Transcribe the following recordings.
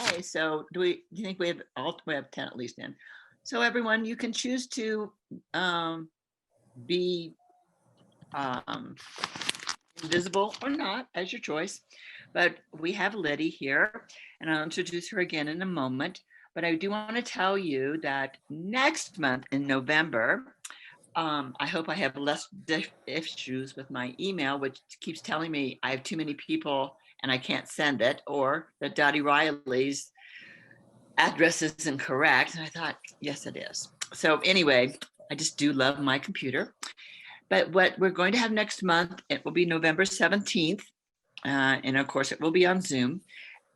Okay, so do you think we have 10 at least then? So everyone, you can choose to be um, invisible or not, as your choice. But we have Liddie here, and I'll introduce her again in a moment. But I do want to tell you that next month in November, I hope I have less issues with my email, which keeps telling me I have too many people and I can't send it, or that Dottie Riley's address isn't correct. And I thought, yes, it is. So anyway, I just do love my computer. But what we're going to have next month, it will be November 17th. And of course, it will be on Zoom.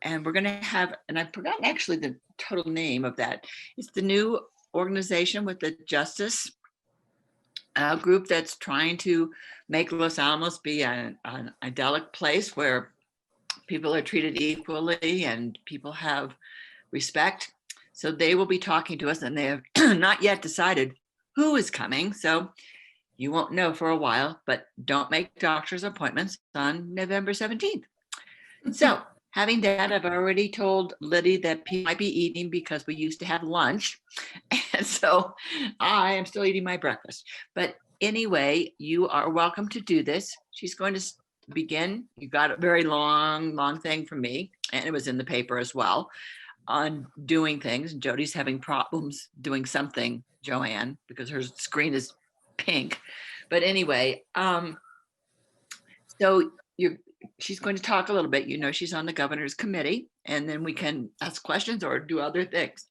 And we're going to have, and I've forgotten actually the total name of that. It's the new organization with the Justice group that's trying to make Los Alamos be an idyllic place where people are treated equally and people have respect. So they will be talking to us, and they have not yet decided who is coming. So you won't know for a while, but don't make doctor's appointments on November 17th. So having that, I've already told Liddie that people might be eating because we used to have lunch. And so I am still eating my breakfast. But anyway, you are welcome to do this. She's going to begin. You got a very long thing from me, and it was in the paper as well, on doing things. Jody's having problems doing something, Joanne, because her screen is pink. But anyway, so she's going to talk a little bit. You know, she's on the governor's committee, and then we can ask questions or do other things.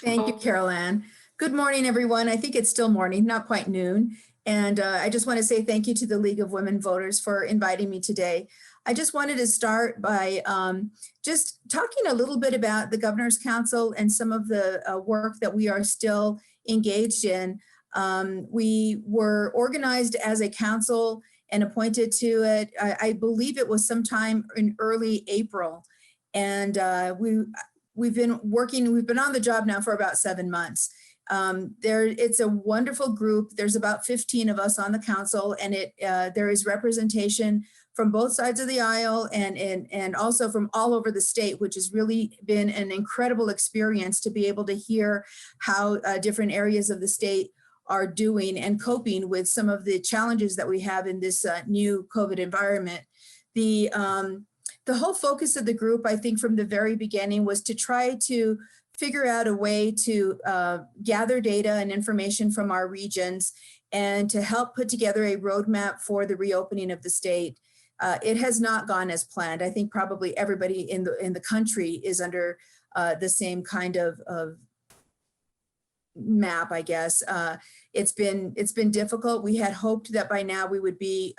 Thank you, Carol Ann. Good morning, everyone. I think it's still morning, not quite noon. And I just want to say thank you to the League of Women Voters for inviting me today. I just wanted to start by just talking a little bit about the Governor's Council and some of the work that we are still engaged in. We were organized as a council and appointed to it. I believe it was sometime in early April. And we've been on the job now for about 7 months. It's a wonderful group. There's about 15 of us on the council, and there is representation from both sides of the aisle and also from all over the state, which has really been an incredible experience to be able to hear how different areas of the state are doing and coping with some of the challenges that we have in this new COVID environment. The whole focus of the group, I think from the very beginning, was to try to figure out a way to gather data and information from our regions and to help put together a roadmap for the reopening of the state. It has not gone as planned. I think probably everybody in the country is under the same kind of map, I guess. It's been difficult. We had hoped that by now we would be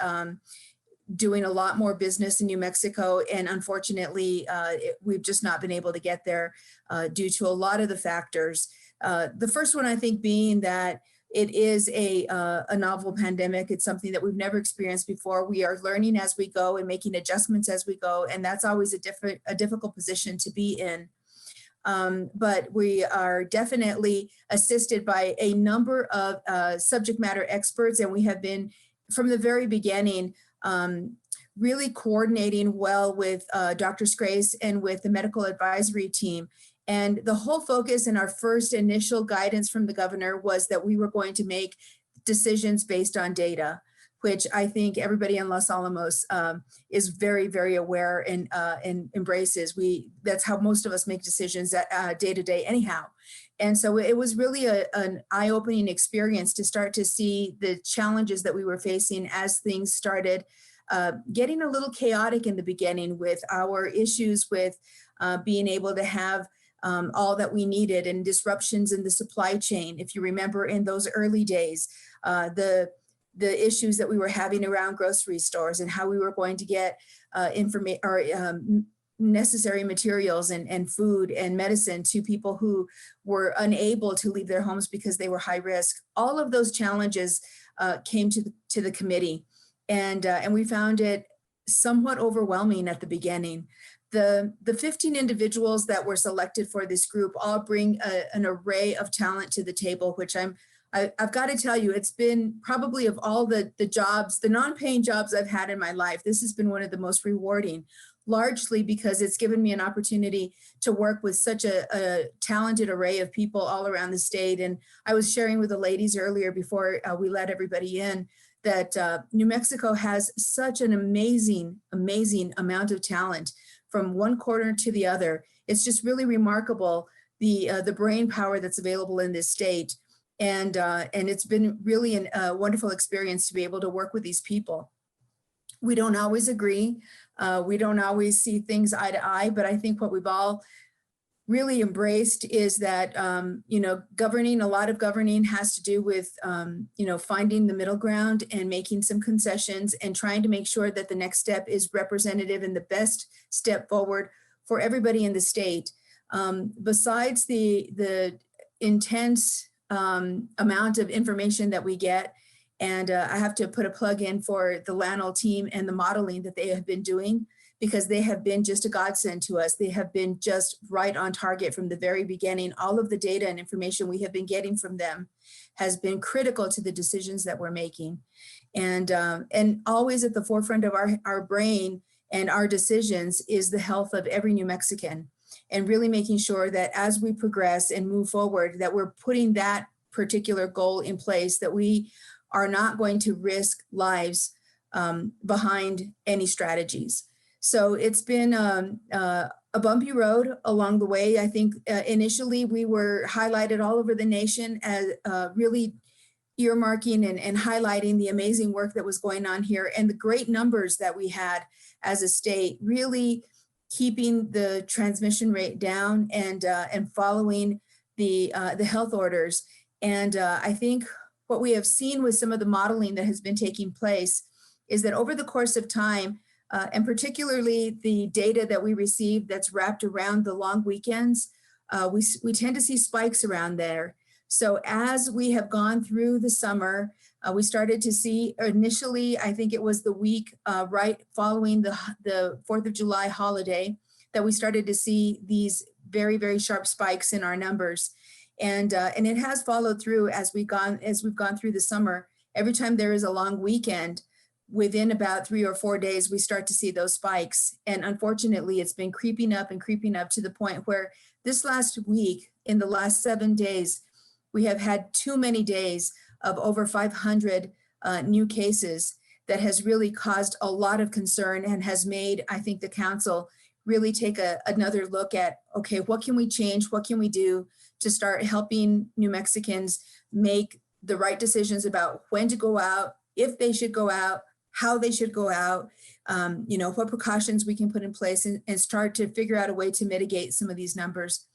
doing a lot more business in New Mexico, and unfortunately, we've just not been able to get there due to a lot of the factors. The first one, I think, being that it is a novel pandemic. It's something that we've never experienced before. We are learning as we go and making adjustments as we go, and that's always a difficult position to be in. But we are definitely assisted by a number of subject matter experts, and we have been, from the very beginning, really coordinating well with Dr. Scrace and with the medical advisory team. And the whole focus in our first initial guidance from the governor was that we were going to make decisions based on data, which I think everybody in Los Alamos is very, very aware and embraces. That's how most of us make decisions day to day anyhow. And so it was really an eye-opening experience to start to see the challenges that we were facing as things started getting a little chaotic in the beginning, with our issues with being able to have all that we needed, and disruptions in the supply chain. If you remember in those early days, the issues that we were having around grocery stores and how we were going to get necessary materials and food and medicine to people who were unable to leave their homes because they were high risk. All of those challenges came to the committee, and we found it somewhat overwhelming at the beginning. The 15 individuals that were selected for this group all bring an array of talent to the table, which I've got to tell you, it's been probably, of all the jobs, the non-paying jobs I've had in my life, this has been one of the most rewarding. largely because it's given me an opportunity to work with such a talented array of people all around the state. And I was sharing with the ladies earlier before we let everybody in that New Mexico has such an amazing, amazing amount of talent from one corner to the other. It's just really remarkable, the brain power that's available in this state. And it's been really a wonderful experience to be able to work with these people. We don't always agree. We don't always see things eye to eye, but I think what we've all really embraced is that, a lot of governing has to do with, finding the middle ground and making some concessions and trying to make sure that the next step is representative and the best step forward for everybody in the state. Besides the intense amount of information that we get, and I have to put a plug in for the Lanol team and the modeling that they have been doing, because they have been just a godsend to us. They have been just right on target from the very beginning. All of the data and information we have been getting from them has been critical to the decisions that we're making. And always at the forefront of our brain and our decisions is the health of every New Mexican, and really making sure that as we progress and move forward, that we're putting that particular goal in place, that we are not going to risk lives behind any strategies. So it's been a bumpy road along the way. I think initially we were highlighted all over the nation as really earmarking and highlighting the amazing work that was going on here and the great numbers that we had as a state, really keeping the transmission rate down and following the health orders. And I think what we have seen with some of the modeling that has been taking place is that over the course of time, and particularly the data that we receive that's wrapped around the long weekends, we tend to see spikes around there. So as we have gone through the summer, we started to see initially, I think it was the week right following the 4th of July holiday, that we started to see these very, very sharp spikes in our numbers. And it has followed through as we've gone through the summer. Every time there is a long weekend, within about 3 or 4 days, we start to see those spikes. And unfortunately, it's been creeping up to the point where this last week, in the last 7 days, we have had too many days of over 500 new cases that has really caused a lot of concern and has made, I think, the council really take another look at, okay, what can we change? What can we do to start helping New Mexicans make the right decisions about when to go out, if they should go out, how they should go out, what precautions we can put in place and start to figure out a way to mitigate some of these numbers.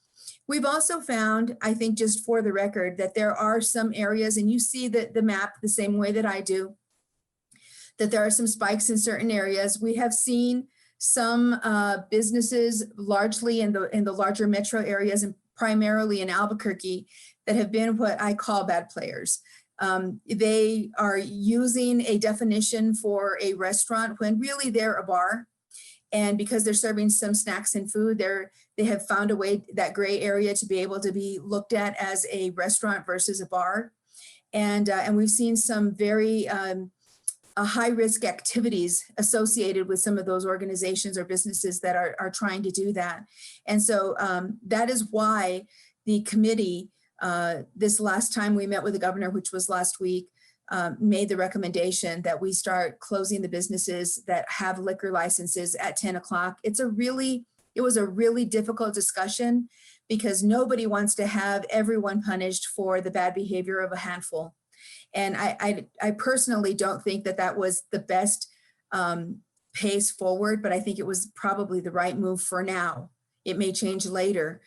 We've also found, I think, just for the record, that there are some areas, and you see the map the same way that I do, that there are some spikes in certain areas. We have seen some businesses, largely in the larger metro areas and primarily in Albuquerque, that have been what I call bad players. They are using a definition for a restaurant when really they're a bar. And because they're serving some snacks and food, they have found a way, that gray area, to be able to be looked at as a restaurant versus a bar. And we've seen some very high-risk activities associated with some of those organizations or businesses that are trying to do that. And so that is why the committee, this last time we met with the governor, which was last week, made the recommendation that we start closing the businesses that have liquor licenses at 10 o'clock. It was a really difficult discussion because nobody wants to have everyone punished for the bad behavior of a handful. And I personally don't think that was the best pace forward, but I think it was probably the right move for now. It may change later.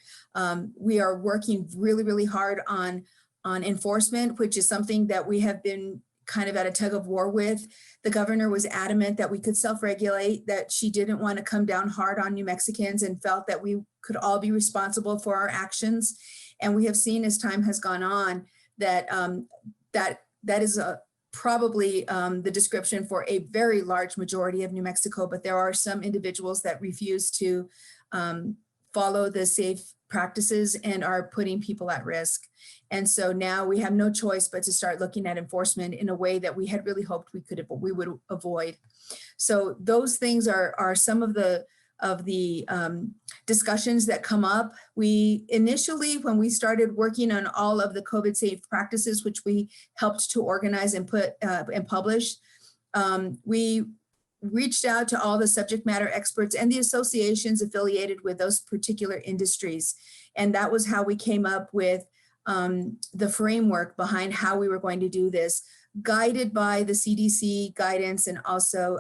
We are working really, really hard on enforcement, which is something that we have been kind of at a tug of war with. The governor was adamant that we could self-regulate, that she didn't want to come down hard on New Mexicans and felt that we could all be responsible for our actions. And we have seen as time has gone on that that is probably the description for a very large majority of New Mexico, but there are some individuals that refuse to follow the safe practices and are putting people at risk. And so now we have no choice but to start looking at enforcement in a way that we had really hoped we would avoid. So those things are some of the of the discussions that come up. We initially, when we started working on all of the COVID safe practices, which we helped to organize and put and publish, we reached out to all the subject matter experts and the associations affiliated with those particular industries. And that was how we came up with the framework behind how we were going to do this, guided by the CDC guidance and also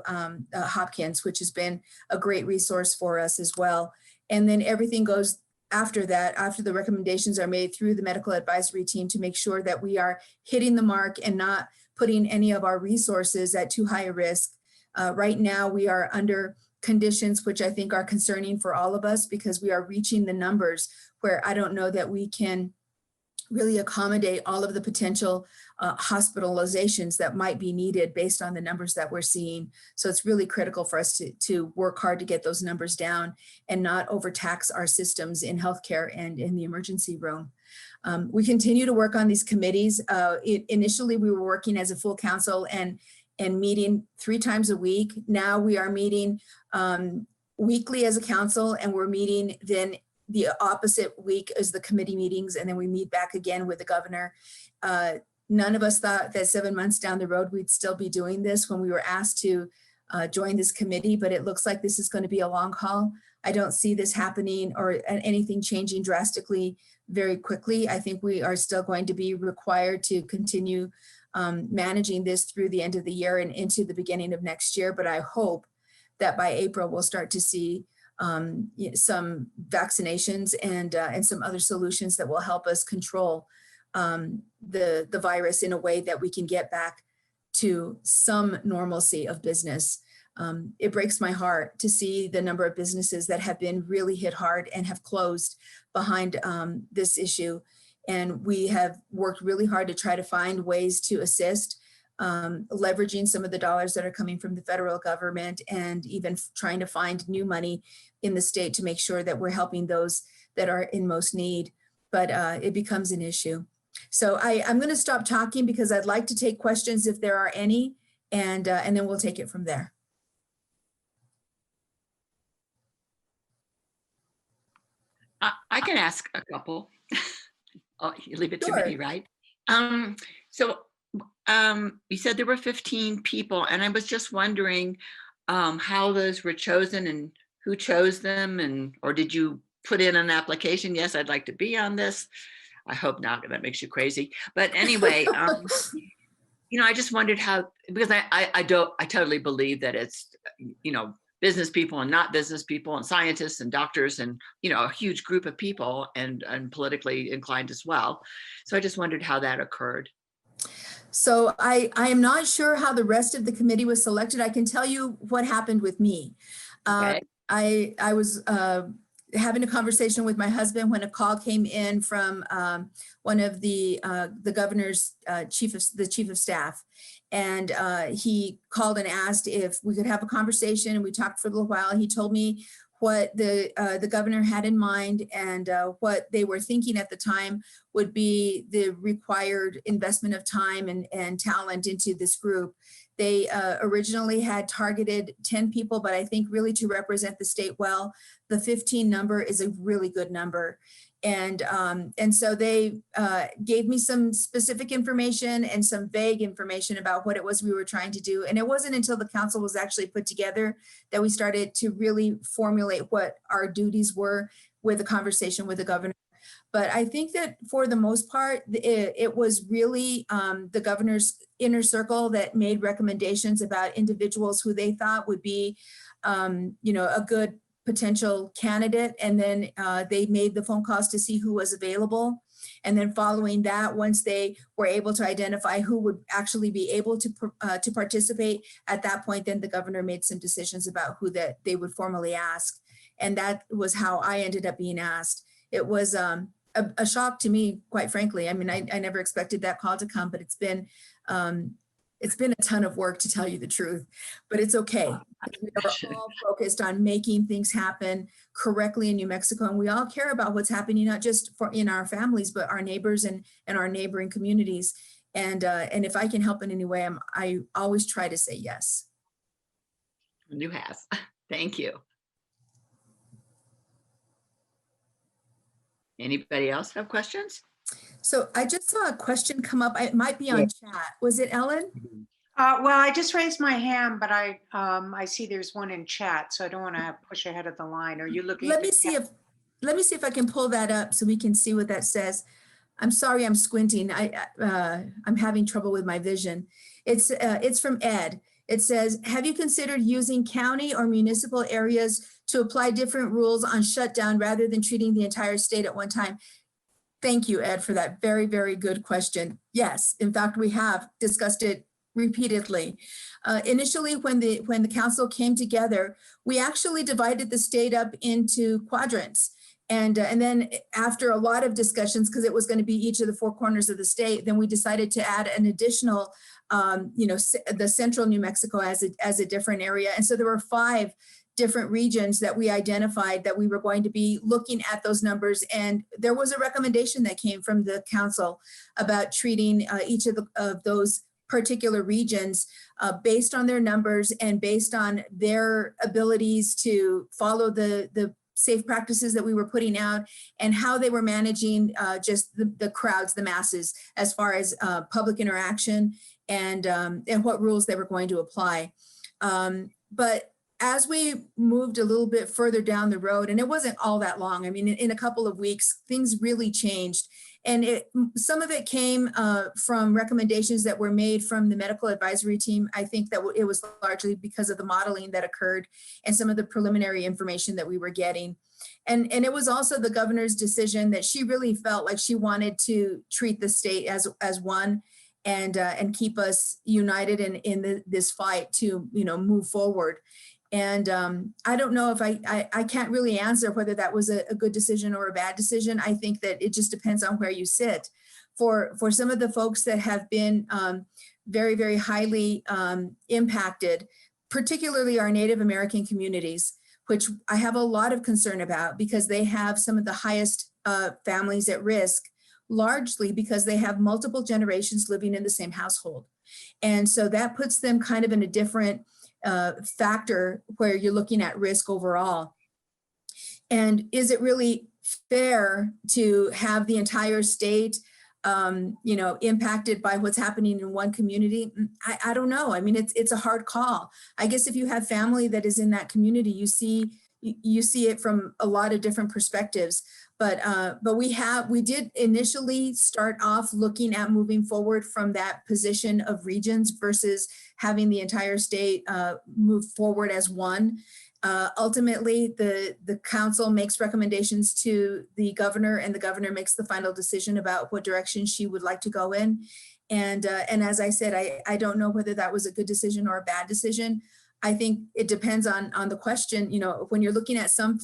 Hopkins, which has been a great resource for us as well. And then everything goes after that, after the recommendations are made through the medical advisory team to make sure that we are hitting the mark and not putting any of our resources at too high a risk. Right now, we are under conditions which I think are concerning for all of us because we are reaching the numbers where I don't know that we can really accommodate all of the potential hospitalizations that might be needed based on the numbers that we're seeing. So it's really critical for us to work hard to get those numbers down and not overtax our systems in healthcare and in the emergency room. We continue to work on these committees. Initially, we were working as a full council and meeting 3 times a week. Now we are meeting weekly as a council, and we're meeting then the opposite week as the committee meetings, and then we meet back again with the governor. None of us thought that 7 months down the road we'd still be doing this when we were asked to join this committee, but it looks like this is going to be a long haul. I don't see this happening or anything changing drastically very quickly. I think we are still going to be required to continue managing this through the end of the year and into the beginning of next year. But I hope that by April, we'll start to see some vaccinations and some other solutions that will help us control the virus in a way that we can get back to some normalcy of business. It breaks my heart to see the number of businesses that have been really hit hard and have closed behind this issue. And we have worked really hard to try to find ways to assist, leveraging some of the dollars that are coming from the federal government and even trying to find new money in the state to make sure that we're helping those that are in most need. But it becomes an issue. So I'm going to stop talking because I'd like to take questions if there are any, and then we'll take it from there. I can ask a couple. Oh, you leave it to Sure. me, right? So you said there were 15 people, and I was just wondering how those were chosen and who chose them, or did you put in an application? Yes, I'd like to be on this. I hope not, that makes you crazy. But anyway, I just wondered how, because I totally believe that it's, business people and not business people and scientists and doctors and, a huge group of people and politically inclined as well. So I just wondered how that occurred. So I am not sure how the rest of the committee was selected. I can tell you what happened with me. Okay. I was having a conversation with my husband when a call came in from one of the governor's chief of staff. And he called and asked if we could have a conversation, and we talked for a little while. He told me what the governor had in mind and what they were thinking at the time would be the required investment of time and talent into this group. They originally had targeted 10 people, but I think really to represent the state well, the 15 number is a really good number. And so they gave me some specific information and some vague information about what it was we were trying to do. And it wasn't until the council was actually put together that we started to really formulate what our duties were with a conversation with the governor. But I think that for the most part, it was really the governor's inner circle that made recommendations about individuals who they thought would be, a good potential candidate. And then they made the phone calls to see who was available. And then following that, once they were able to identify who would actually be able to participate, at that point, then the governor made some decisions about who that they would formally ask. And that was how I ended up being asked. It was a shock to me, quite frankly. I mean, I never expected that call to come, but it's been a ton of work, to tell you the truth, but it's okay. We are all focused on making things happen correctly in New Mexico. And we all care about what's happening, not just in our families, but our neighbors and our neighboring communities. And if I can help in any way, I always try to say yes. You have. Thank you. Anybody else have questions? So I just saw a question come up. It might be on chat. Was it Ellen? Well, I just raised my hand, but I see there's one in chat, so I don't want to push ahead of the line. Are you looking? Let me see if I can pull that up so we can see what that says. I'm sorry, I'm squinting. I'm having trouble with my vision. It's from Ed. It says, have you considered using county or municipal areas to apply different rules on shutdown rather than treating the entire state at one time? Thank you, Ed, for that very, very good question. Yes, in fact, we have discussed it repeatedly. Initially, when the council came together, we actually divided the state up into quadrants. And then after a lot of discussions, because it was going to be each of the four corners of the state, then we decided to add an additional, the central New Mexico as a different area. And so there were 5 different regions that we identified that we were going to be looking at those numbers. And there was a recommendation that came from the council about treating each of those particular regions based on their numbers and based on their abilities to follow the safe practices that we were putting out and how they were managing just the crowds, the masses, as far as public interaction and what rules they were going to apply. But as we moved a little bit further down the road, and it wasn't all that long, I mean, in a couple of weeks, things really changed. And some of it came from recommendations that were made from the medical advisory team. I think that it was largely because of the modeling that occurred and some of the preliminary information that we were getting. And it was also the governor's decision that she really felt like she wanted to treat the state as one and keep us united in this fight to, move forward. And I don't know if I can't really answer whether that was a good decision or a bad decision. I think that it just depends on where you sit. For some of the folks that have been very, very highly impacted, particularly our Native American communities, which I have a lot of concern about because they have some of the highest families at risk, largely because they have multiple generations living in the same household. And so that puts them kind of in a different factor where you're looking at risk overall. And is it really fair to have the entire state, impacted by what's happening in one community? I don't know. I mean, it's a hard call. I guess if you have family that is in that community, you see it from a lot of different perspectives. But we did initially start off looking at moving forward from that position of regions versus having the entire state move forward as one. Ultimately, the council makes recommendations to the governor, and the governor makes the final decision about what direction she would like to go in. And as I said, I don't know whether that was a good decision or a bad decision. I think it depends on the question. When you're looking at some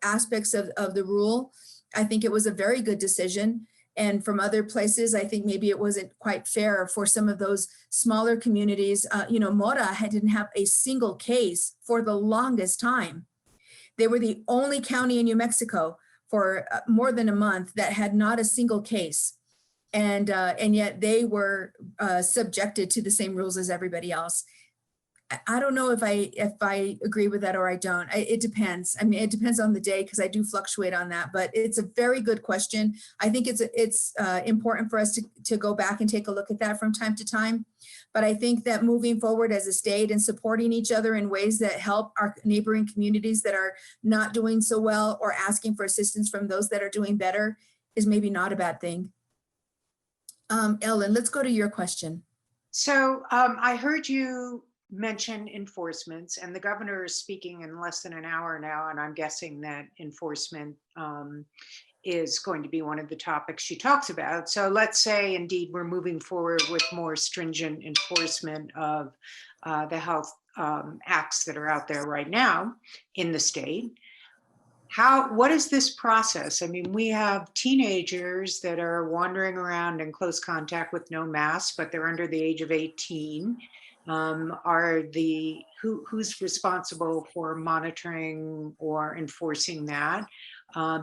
aspects of the rule, I think it was a very good decision. And from other places, I think maybe it wasn't quite fair for some of those smaller communities. Mora didn't have a single case for the longest time. They were the only county in New Mexico for more than a month that had not a single case. And yet they were subjected to the same rules as everybody else. I don't know if I agree with that or I don't. It depends. I mean, it depends on the day because I do fluctuate on that, but it's a very good question. I think it's important for us to go back and take a look at that from time to time. But I think that moving forward as a state and supporting each other in ways that help our neighboring communities that are not doing so well or asking for assistance from those that are doing better is maybe not a bad thing. Ellen, let's go to your question. So I heard you mention enforcements, and the governor is speaking in less than an hour now, and I'm guessing that enforcement is going to be one of the topics she talks about. So let's say indeed we're moving forward with more stringent enforcement of the health acts that are out there right now in the state. What is this process? I mean, we have teenagers that are wandering around in close contact with no mask, but they're under the age of 18. Who's responsible for monitoring or enforcing that?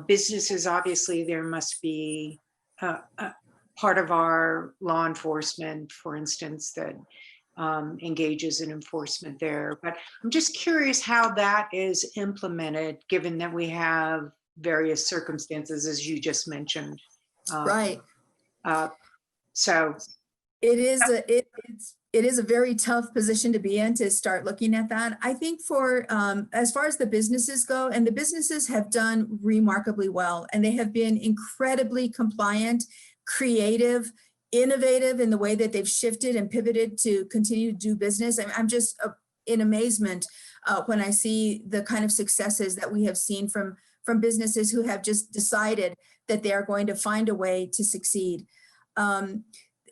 Businesses, obviously, there must be part of our law enforcement, for instance, that engages in enforcement there. But I'm just curious how that is implemented, given that we have various circumstances, as you just mentioned. Right. So It is a very tough position to be in, to start looking at that. I think for as far as the businesses go, and the businesses have done remarkably well, and they have been incredibly compliant, creative, innovative in the way that they've shifted and pivoted to continue to do business. I'm just in amazement when I see the kind of successes that we have seen from businesses who have just decided that they are going to find a way to succeed.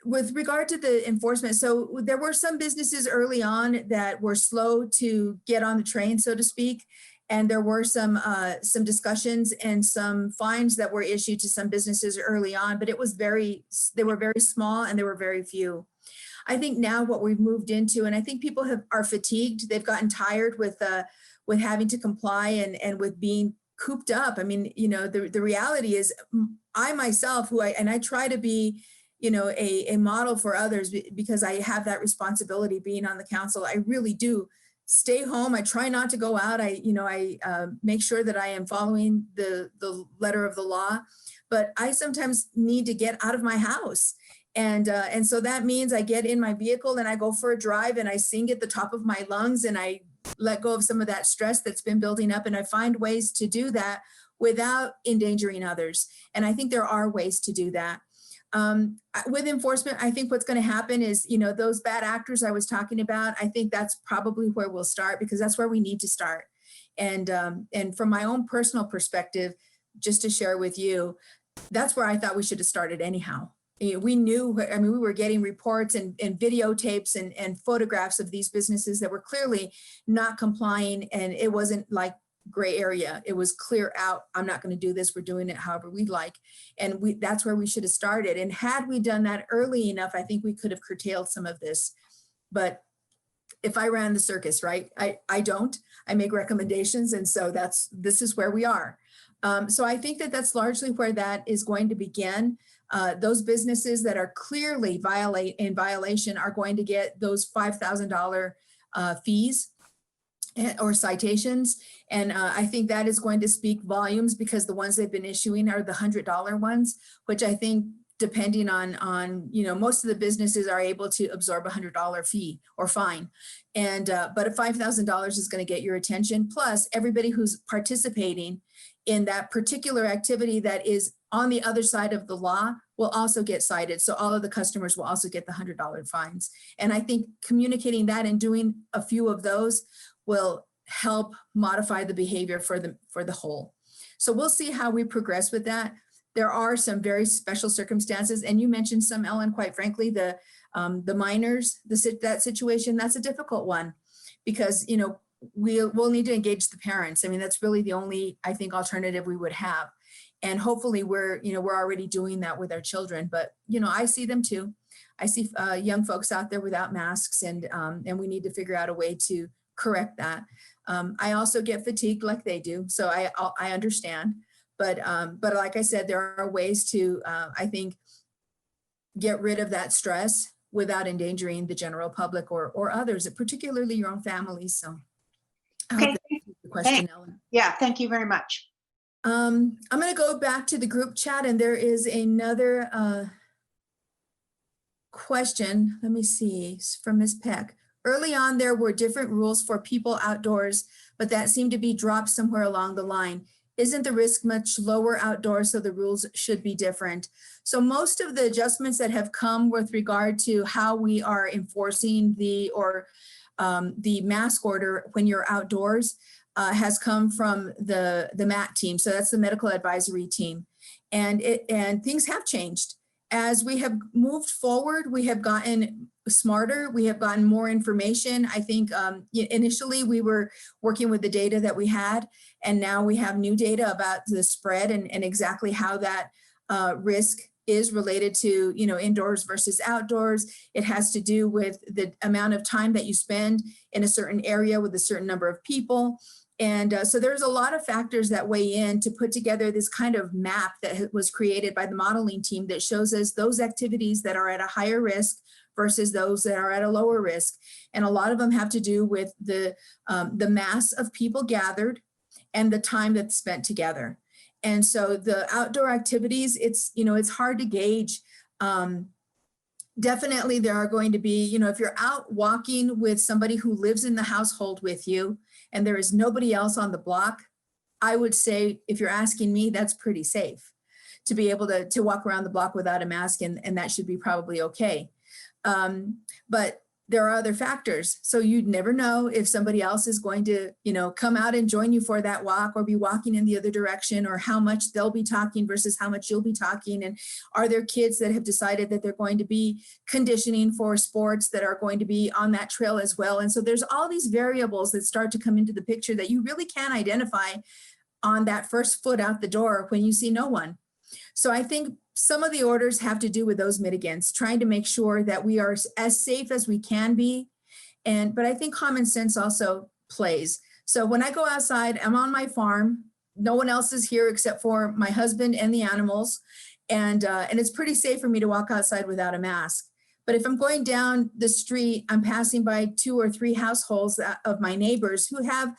With regard to the enforcement, so there were some businesses early on that were slow to get on the train, so to speak. And there were some discussions and some fines that were issued to some businesses early on, but they were very small and there were very few. I think now what we've moved into, and I think people are fatigued, they've gotten tired with having to comply and with being cooped up. I mean, the reality is I myself, I try to be, a model for others because I have that responsibility being on the council. I really do stay home. I try not to go out. I make sure that I am following the letter of the law, but I sometimes need to get out of my house. And so that means I get in my vehicle and I go for a drive and I sing at the top of my lungs and I let go of some of that stress that's been building up. And I find ways to do that without endangering others. And I think there are ways to do that. With enforcement, I think what's going to happen is, those bad actors I was talking about, I think that's probably where we'll start because that's where we need to start. And from my own personal perspective, just to share with you, that's where I thought we should have started anyhow. We knew, we were getting reports and videotapes and photographs of these businesses that were clearly not complying, and it wasn't like gray area. It was clear out. I'm not going to do this. We're doing it however we like. And that's where we should have started. And had we done that early enough, I think we could have curtailed some of this. But if I ran the circus, right? I don't. I make recommendations. And so this is where we are. So I think that's largely where that is going to begin. Those businesses that are clearly in violation are going to get those $5,000 fees or citations. And I think that is going to speak volumes because the ones they've been issuing are the $100 ones, which I think depending on most of the businesses are able to absorb $100 fee or fine. And but $5,000 is going to get your attention. Plus everybody who's participating in that particular activity that is on the other side of the law will also get cited. So all of the customers will also get the $100 fines. And I think communicating that and doing a few of those will help modify the behavior for the whole. So we'll see how we progress with that. There are some very special circumstances, and you mentioned some, Ellen, quite frankly, the minors, that situation, that's a difficult one because, we'll need to engage the parents. I mean, that's really the only, I think, alternative we would have. And hopefully we're already doing that with our children, but, I see them too. I see young folks out there without masks and we need to figure out a way to correct that. I also get fatigued like they do. So I understand, but like I said, there are ways to, I think, get rid of that stress without endangering the general public or others, particularly your own families. So I hope that answers the question, Ellen. Yeah, thank you very much. I'm going to go back to the group chat and there is another question. Let me see, it's from Ms. Peck. Early on, there were different rules for people outdoors, but that seemed to be dropped somewhere along the line. Isn't the risk much lower outdoors, so the rules should be different? So most of the adjustments that have come with regard to how we are enforcing the mask order when you're outdoors has come from the MAT team. So that's the medical advisory team. And things have changed. As we have moved forward, we have gotten smarter, we have gotten more information. I think initially we were working with the data that we had, and now we have new data about the spread and exactly how that risk is related to, indoors versus outdoors. It has to do with the amount of time that you spend in a certain area with a certain number of people. And so there's a lot of factors that weigh in to put together this kind of map that was created by the modeling team that shows us those activities that are at a higher risk versus those that are at a lower risk. And a lot of them have to do with the mass of people gathered and the time that's spent together. And so the outdoor activities, it's hard to gauge. Definitely there are going to be, if you're out walking with somebody who lives in the household with you and there is nobody else on the block, I would say, if you're asking me, that's pretty safe to be able to walk around the block without a mask, and that should be probably okay. But there are other factors. So you'd never know if somebody else is going to, come out and join you for that walk or be walking in the other direction, or how much they'll be talking versus how much you'll be talking. And are there kids that have decided that they're going to be conditioning for sports that are going to be on that trail as well? And so there's all these variables that start to come into the picture that you really can't identify on that first foot out the door when you see no one. So I think some of the orders have to do with those mitigants, trying to make sure that we are as safe as we can be. But I think common sense also plays. So when I go outside, I'm on my farm. No one else is here except for my husband and the animals. And it's pretty safe for me to walk outside without a mask. But if I'm going down the street, I'm passing by 2 or 3 households of my neighbors who have,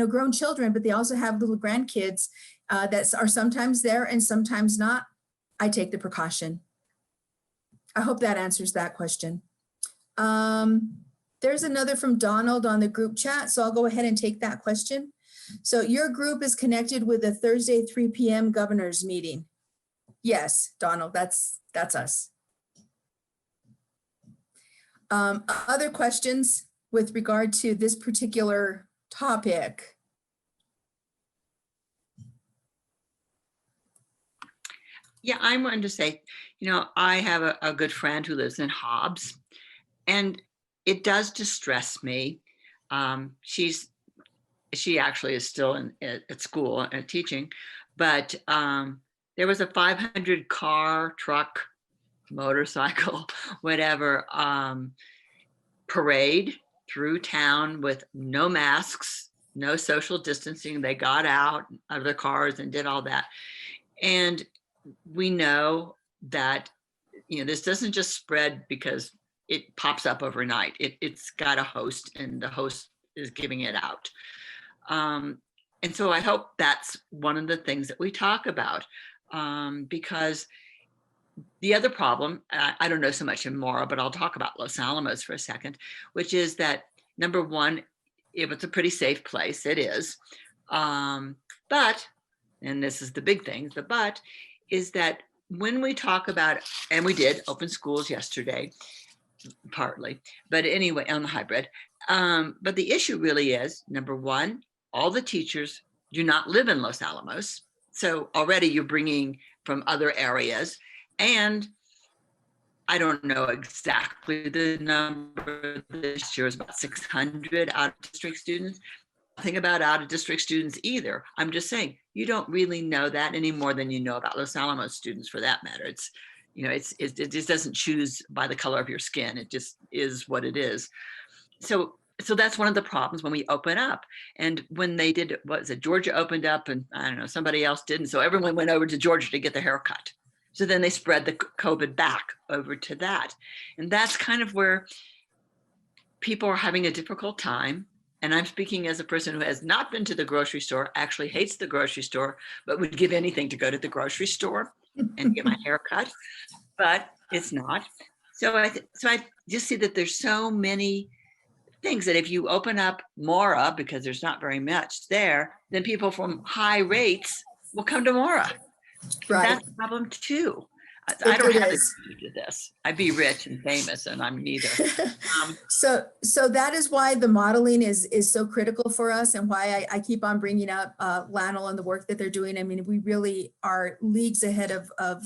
grown children, but they also have little grandkids that are sometimes there and sometimes not. I take the precaution. I hope that answers that question. There's another from Donald on the group chat, so I'll go ahead and take that question. So your group is connected with the Thursday 3 p.m. governor's meeting. Yes, Donald, that's us. Other questions with regard to this particular topic? Yeah, I wanted to say, I have a good friend who lives in Hobbs, and it does distress me. She actually is still at school and teaching, but there was a 500 car, truck, motorcycle, whatever, parade through town with no masks, no social distancing. They got out of their cars and did all that. And we know that, this doesn't just spread because it pops up overnight. It's got a host, and the host is giving it out. And so I hope that's one of the things that we talk about, because the other problem, I don't know so much in Mora, but I'll talk about Los Alamos for a second, which is that, number one, if it's a pretty safe place, it is. But, and this is the big thing, the but, is that when we talk about, and we did open schools yesterday, partly, but anyway, on the hybrid. But the issue really is, number one, all the teachers do not live in Los Alamos. So already you're bringing from other areas. And I don't know exactly the number this year, is about 600 out of district students. Nothing about out of district students either. I'm just saying, you don't really know that any more than you know about Los Alamos students, for that matter. It just doesn't choose by the color of your skin. It just is what it is. So that's one of the problems when we open up. And when they did, Georgia opened up, and I don't know, somebody else didn't. So everyone went over to Georgia to get their hair cut. So then they spread the COVID back over to that. And that's kind of where people are having a difficult time. And I'm speaking as a person who has not been to the grocery store, actually hates the grocery store, but would give anything to go to the grocery store and get my hair cut, but it's not. So I just see that there's so many things that if you open up Mora, because there's not very much there, then people from high rates will come to Mora. Right. That's a problem too. I don't have to do this. I'd be rich and famous, and I'm neither. So that is why the modeling is so critical for us, and why I keep on bringing up Lanel and the work that they're doing. I mean, we really are leagues ahead of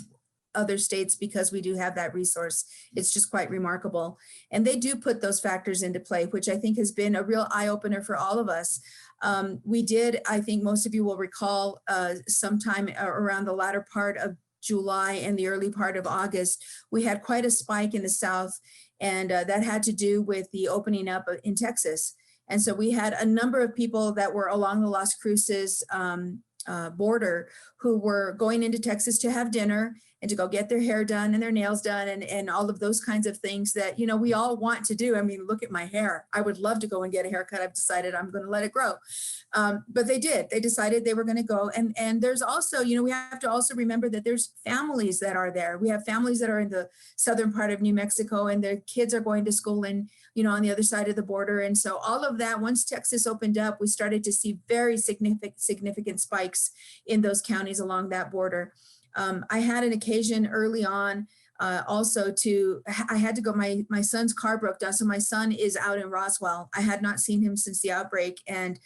other states because we do have that resource. It's just quite remarkable. And they do put those factors into play, which I think has been a real eye-opener for all of us. We did, I think most of you will recall, sometime around the latter part of July and the early part of August, we had quite a spike in the South, and that had to do with the opening up in Texas. And so we had a number of people that were along the Las Cruces border who were going into Texas to have dinner and to go get their hair done and their nails done and all of those kinds of things that, you know, we all want to do. I mean, look at my hair. I would love to go and get a haircut. I've decided I'm going to let it grow. But they did. They decided they were going to go. And there's also, you know, we have to also remember that there's families that are there. We have families that are in the southern part of New Mexico, and their kids are going to school in, you know, on the other side of the border. And so all of that, once Texas opened up, we started to see very significant spikes in those counties along that border. I had an occasion early on also I had to go, my son's car broke down. So my son is out in Roswell. I had not seen him since the outbreak. And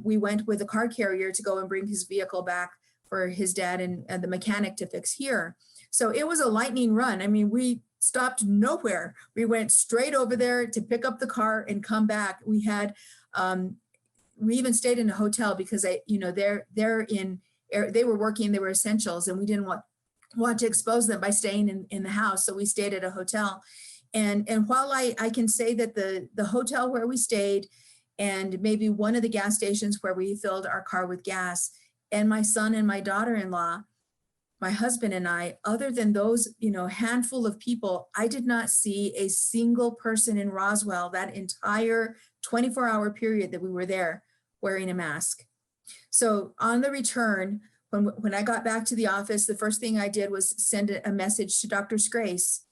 we went with a car carrier to go and bring his vehicle back for his dad and the mechanic to fix here. So it was a lightning run. I mean, we stopped nowhere. We went straight over there to pick up the car and come back. We had, we even stayed in a hotel because they were working, they were essentials, and we didn't want to expose them by staying in the house. So we stayed at a hotel. And while I can say that the hotel where we stayed and maybe one of the gas stations where we filled our car with gas, and my son and my daughter-in-law, my husband and I, other than those, you know, handful of people, I did not see a single person in Roswell that entire 24-hour period that we were there wearing a mask. So on the return, when I got back to the office, the first thing I did was send a message to Dr. Grace,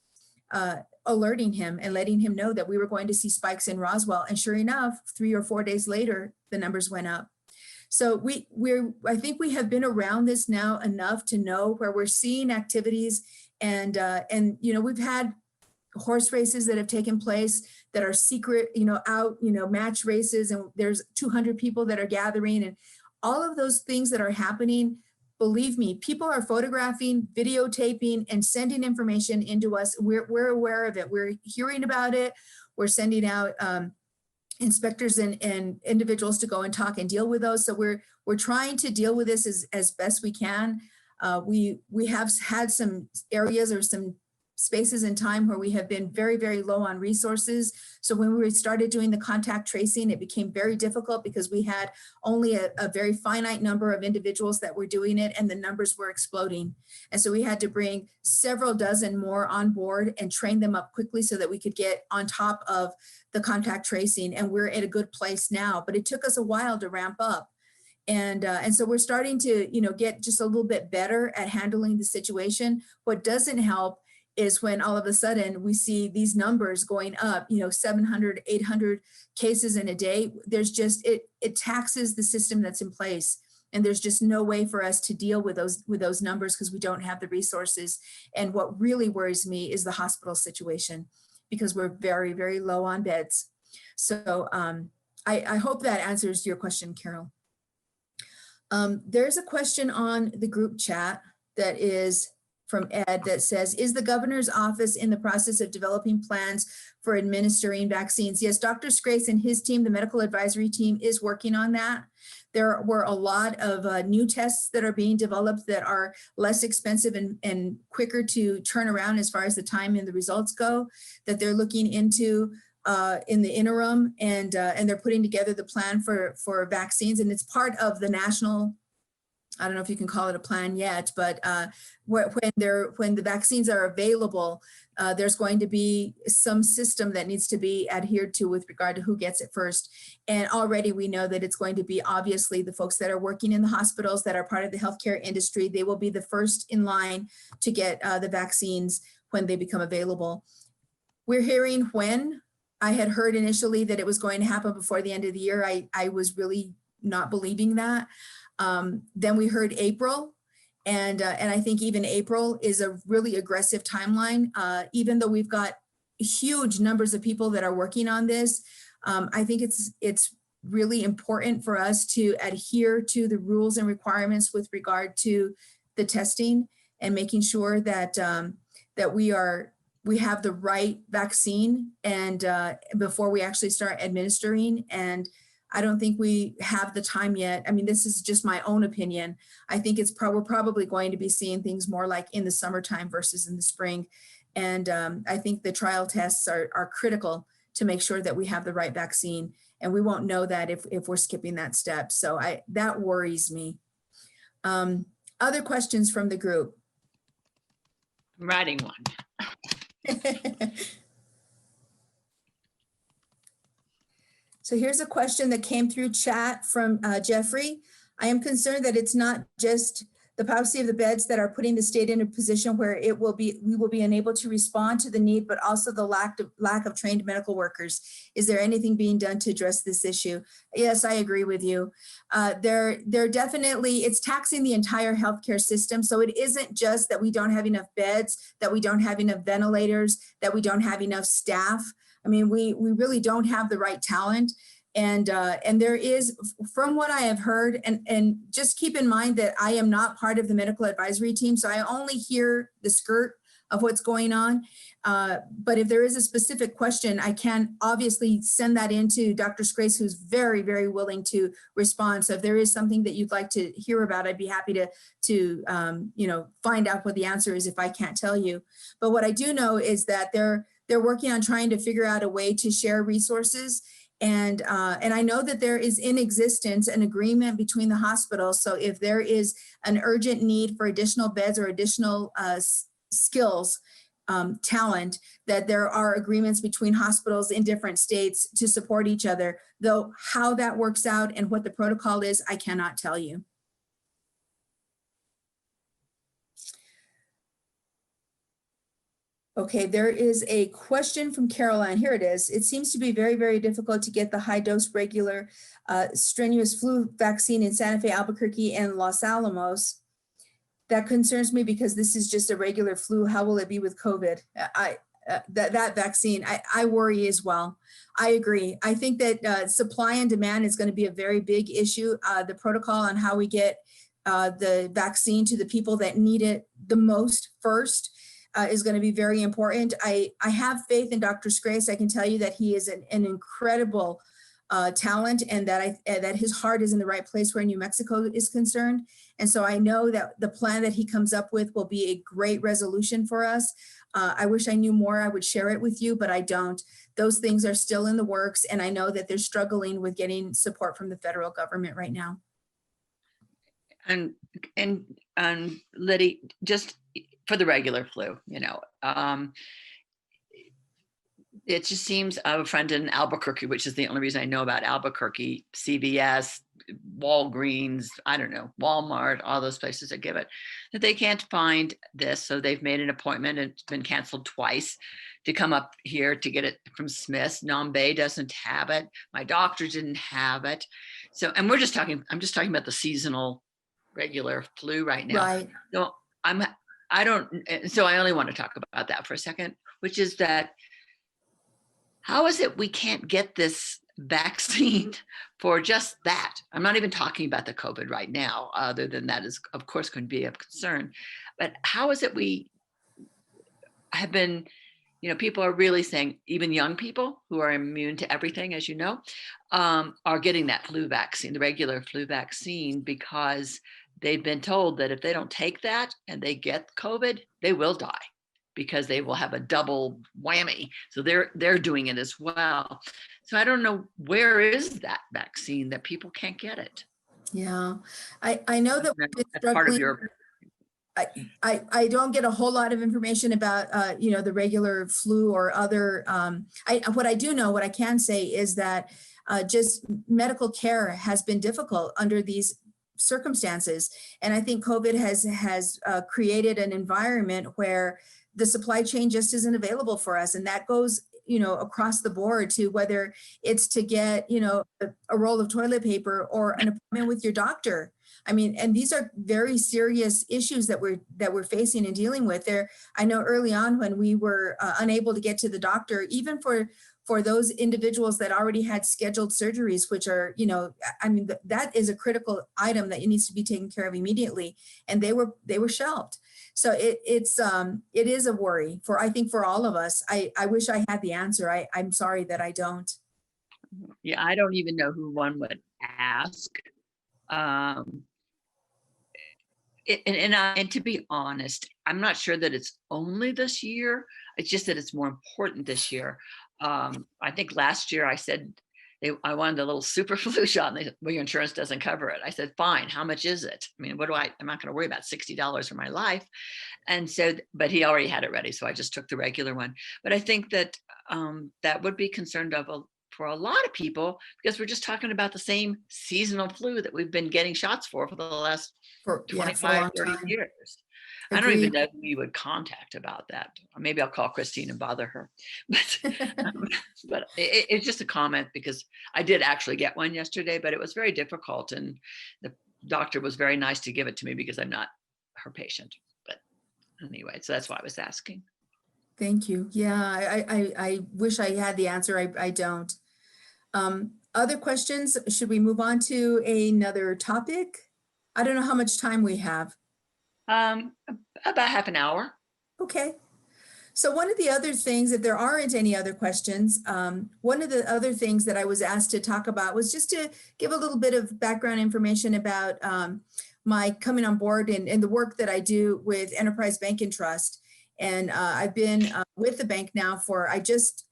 alerting him and letting him know that we were going to see spikes in Roswell. And sure enough, 3 or 4 days later, the numbers went up. So I think we have been around this now enough to know where we're seeing activities, and you know, we've had horse races that have taken place that are secret, you know, out, you know, match races, and there's 200 people that are gathering, and all of those things that are happening. Believe me, people are photographing, videotaping, and sending information into us. We're aware of it. We're hearing about it. We're sending out inspectors and individuals to go and talk and deal with those. So we're trying to deal with this as best we can. We have had some areas or some spaces in time where we have been very, very low on resources. So when we started doing the contact tracing, it became very difficult because we had only a very finite number of individuals that were doing it, and the numbers were exploding. And so we had to bring several dozen more on board and train them up quickly so that we could get on top of the contact tracing. And we're at a good place now, but it took us a while to ramp up. And so we're starting to, you know, get just a little bit better at handling the situation. What doesn't help is when all of a sudden we see these numbers going up, you know, 700, 800 cases in a day. There's just, it taxes the system that's in place. And there's just no way for us to deal with those numbers because we don't have the resources. And what really worries me is the hospital situation, because we're very, very low on beds. So I hope that answers your question, Carol. There's a question on the group chat that is from Ed that says, is the governor's office in the process of developing plans for administering vaccines? Yes, Dr. Grace and his team, the medical advisory team, is working on that. There were a lot of new tests that are being developed that are less expensive and quicker to turn around as far as the time and the results go, that they're looking into in the interim, and they're putting together the plan for vaccines, and it's part of the national, I don't know if you can call it a plan yet, but when the vaccines are available, there's going to be some system that needs to be adhered to with regard to who gets it first. And already we know that it's going to be obviously the folks that are working in the hospitals that are part of the healthcare industry. They will be the first in line to get the vaccines when they become available. We're hearing when. I had heard initially that it was going to happen before the end of the year. I was really not believing that. Then we heard April, and I think even April is a really aggressive timeline. Even though we've got huge numbers of people that are working on this, I think it's really important for us to adhere to the rules and requirements with regard to the testing and making sure that that we have the right vaccine and before we actually start administering. And I don't think we have the time yet. I mean, this is just my own opinion. I think we're probably going to be seeing things more like in the summertime versus in the spring. And I think the trial tests are critical to make sure that we have the right vaccine. And we won't know that if we're skipping that step. So that worries me. Other questions from the group? I'm writing one. So here's a question that came through chat from Jeffrey. I am concerned that it's not just the paucity of the beds that are putting the state in a position where we will be unable to respond to the need, but also the lack of trained medical workers. Is there anything being done to address this issue? Yes, I agree with you. There definitely, it's taxing the entire healthcare system. So it isn't just that we don't have enough beds, that we don't have enough ventilators, that we don't have enough staff. I mean, we really don't have the right talent. And there is, from what I have heard, and just keep in mind that I am not part of the medical advisory team, so I only hear the skirt of what's going on. But if there is a specific question, I can obviously send that into Dr. Scrace, who's very, very willing to respond. So if there is something that you'd like to hear about, I'd be happy to find out what the answer is if I can't tell you. But what I do know is that they're working on trying to figure out a way to share resources. And I know that there is in existence an agreement between the hospitals. So if there is an urgent need for additional beds or additional skills, talent, that there are agreements between hospitals in different states to support each other. Though how that works out and what the protocol is, I cannot tell you. Okay, there is a question from Caroline. Here it is. It seems to be very, very difficult to get the high dose regular strenuous flu vaccine in Santa Fe, Albuquerque, and Los Alamos. That concerns me because this is just a regular flu. How will it be with COVID? That vaccine, I worry as well. I agree. I think that supply and demand is going to be a very big issue. The protocol on how we get the vaccine to the people that need it the most first is going to be very important. I have faith in Dr. Scrace. I can tell you that he is an incredible talent, and that his heart is in the right place where New Mexico is concerned. And so I know that the plan that he comes up with will be a great resolution for us. I wish I knew more. I would share it with you, but I don't. Those things are still in the works, and I know that they're struggling with getting support from the federal government right now. And Liddie, just for the regular flu, it just seems I have a friend in Albuquerque, which is the only reason I know about Albuquerque, CVS, Walgreens, I don't know, Walmart, all those places that give it, that they can't find this. So they've made an appointment, and it's been canceled twice, to come up here to get it from Smith's. Nambe doesn't have it. My doctor didn't have it. So, and I'm just talking about the seasonal regular flu right now. Right. So I only want to talk about that for a second, which is that how is it we can't get this vaccine for just that? I'm not even talking about the COVID right now, other than that is, of course, going to be of concern. But how is it we have been, people are really saying, even young people who are immune to everything, as you know, are getting that flu vaccine, the regular flu vaccine, because they've been told that if they don't take that and they get COVID, they will die, because they will have a double whammy. So they're doing it as well. So I don't know, where is that vaccine that people can't get it? Yeah, I know that That's part of your. I don't get a whole lot of information about the regular flu or other. What I can say is that just medical care has been difficult under these circumstances, and I think COVID has created an environment where the supply chain just isn't available for us. And that goes, across the board, to whether it's to get, a roll of toilet paper or an appointment with your doctor. I mean, and these are very serious issues that we're facing and dealing with there. I know early on when we were unable to get to the doctor, even for those individuals that already had scheduled surgeries, which are, that is a critical item that needs to be taken care of immediately. And they were shelved. So it is a worry I think for all of us. I wish I had the answer. I'm sorry that I don't. Yeah, I don't even know who one would ask. And to be honest, I'm not sure that it's only this year. It's just that it's more important this year. I think last year I said I wanted a little super flu shot, and they said, well, your insurance doesn't cover it. I said, fine, how much is it? I mean, I'm not going to worry about $60 for my life. And so, but he already had it ready. So I just took the regular one. But I think that that would be concerned for a lot of people, because we're just talking about the same seasonal flu that we've been getting shots for the last for a 25, long 30 time. years. I don't even Agreed. know who you would contact about that. Or maybe I'll call Christine and bother her. But it's just a comment, because I did actually get one yesterday, but it was very difficult. And the doctor was very nice to give it to me because I'm not her patient. But anyway, so that's why I was asking. Thank you. Yeah, I wish I had the answer. I don't. Other questions? Should we move on to another topic? I don't know how much time we have. About half an hour. Okay. So one of the other things, if there aren't any other questions, one of the other things that I was asked to talk about was just to give a little bit of background information about my coming on board and the work that I do with Enterprise Bank and Trust. And I've been with the bank now I just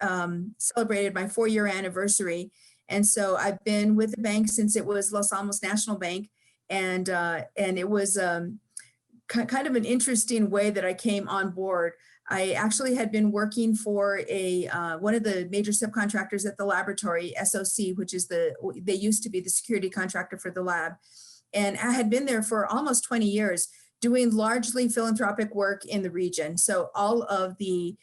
celebrated my 4-year anniversary. And so I've been with the bank since it was Los Alamos National Bank. And it was kind of an interesting way that I came on board. I actually had been working for one of the major subcontractors at the laboratory, SOC, which is they used to be the security contractor for the lab. And I had been there for almost 20 years, doing largely philanthropic work in the region. So all of the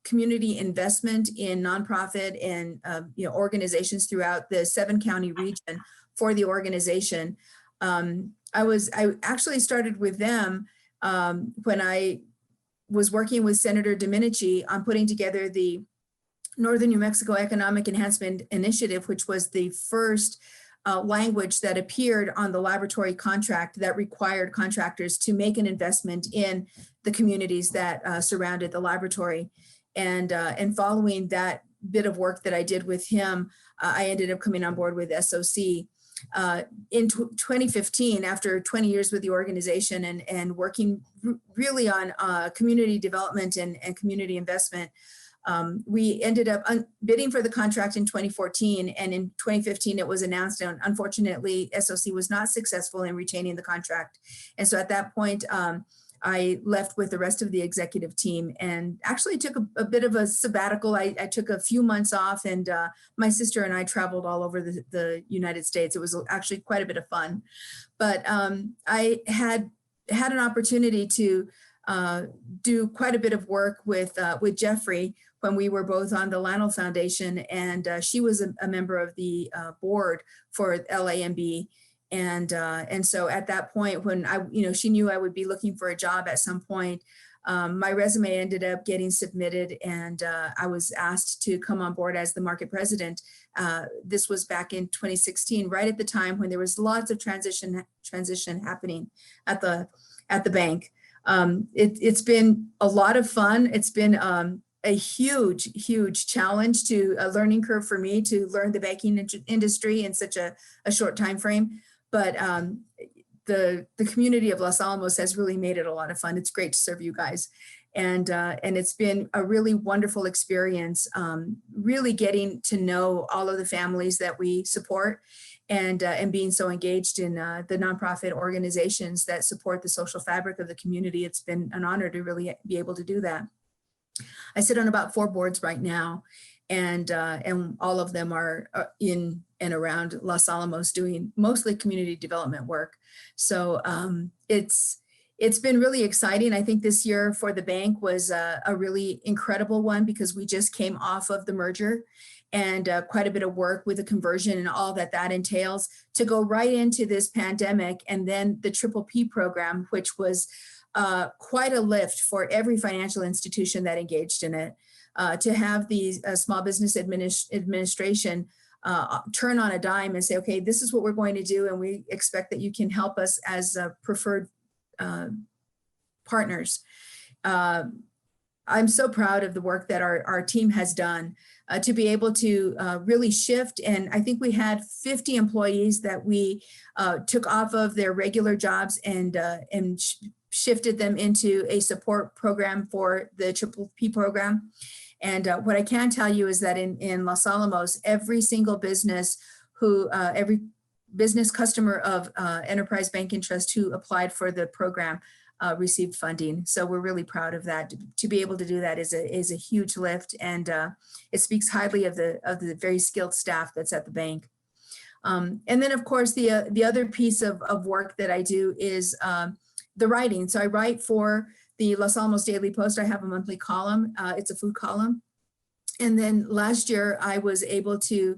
community investment in nonprofit and organizations throughout the 7-county region for the organization. I actually started with them when I was working with Senator Domenici on putting together the Northern New Mexico Economic Enhancement Initiative, which was the first language that appeared on the laboratory contract that required contractors to make an investment in the communities that surrounded the laboratory. And following that bit of work that I did with him, I ended up coming on board with SOC. In 2015, after 20 years with the organization and working really on community development and community investment, we ended up bidding for the contract in 2014. And in 2015, it was announced, and unfortunately, SOC was not successful in retaining the contract. And so at that point, I left with the rest of the executive team and actually took a bit of a sabbatical. I took a few months off, and my sister and I traveled all over the United States. It was actually quite a bit of fun. But I had an opportunity to do quite a bit of work with Jeffrey when we were both on the Lannel Foundation, and she was a member of the board for LAMB. And so at that point, when she knew I would be looking for a job at some point, my resume ended up getting submitted, and I was asked to come on board as the market president. This was back in 2016, right at the time when there was lots of transition happening at the bank. It's been a lot of fun. It's been a huge challenge, a learning curve for me to learn the banking industry in such a short time frame. But the community of Los Alamos has really made it a lot of fun. It's great to serve you guys. And it's been a really wonderful experience, really getting to know all of the families that we support, and being so engaged in the nonprofit organizations that support the social fabric of the community. It's been an honor to really be able to do that. I sit on about 4 boards right now, and all of them are in and around Los Alamos doing mostly community development work. So it's been really exciting. I think this year for the bank was a really incredible one, because we just came off of the merger, and quite a bit of work with the conversion and all that entails, to go right into this pandemic, and then the PPP program, which was quite a lift for every financial institution that engaged in it. To have the Small Business Administration turn on a dime and say, okay, this is what we're going to do, and we expect that you can help us as preferred partners. I'm so proud of the work that our team has done to be able to really shift. And I think we had 50 employees that we took off of their regular jobs and shifted them into a support program for the PPP program. And what I can tell you is that in Los Alamos, every single business every business customer of Enterprise Bank and Trust who applied for the program received funding. So we're really proud of that. To be able to do that is a huge lift, and it speaks highly of the very skilled staff that's at the bank. And then, of course, the other piece of work that I do is the writing. So I write for the Los Alamos Daily Post. I have a monthly column. It's a food column. And then last year, I was able to,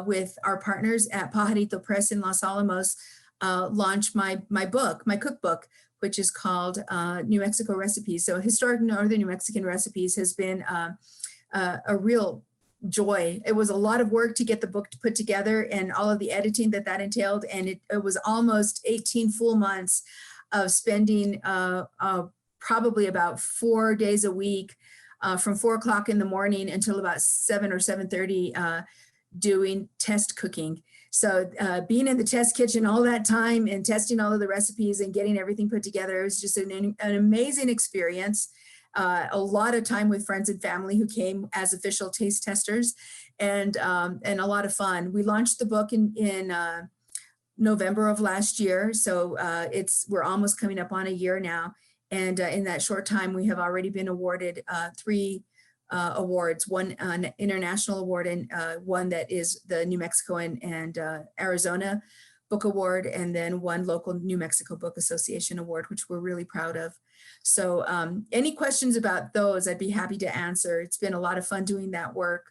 with our partners at Pajarito Press in Los Alamos, launch my book, my cookbook, which is called New Mexico Recipes. So Historic Northern New Mexican Recipes has been a real joy. It was a lot of work to get the book put together and all of the editing that entailed. And it was almost 18 full months of spending probably about 4 days a week from 4 o'clock in the morning until about 7 or 7:30 doing test cooking. So being in the test kitchen all that time and testing all of the recipes and getting everything put together, it was just an amazing experience. A lot of time with friends and family who came as official taste testers, and a lot of fun. We launched the book in November of last year, so we're almost coming up on a year now. And in that short time, we have already been awarded 3 awards, one an international award and one that is the New Mexico and Arizona Book Award, and then one local New Mexico Book Association award, which we're really proud of. So any questions about those, I'd be happy to answer. It's been a lot of fun doing that work.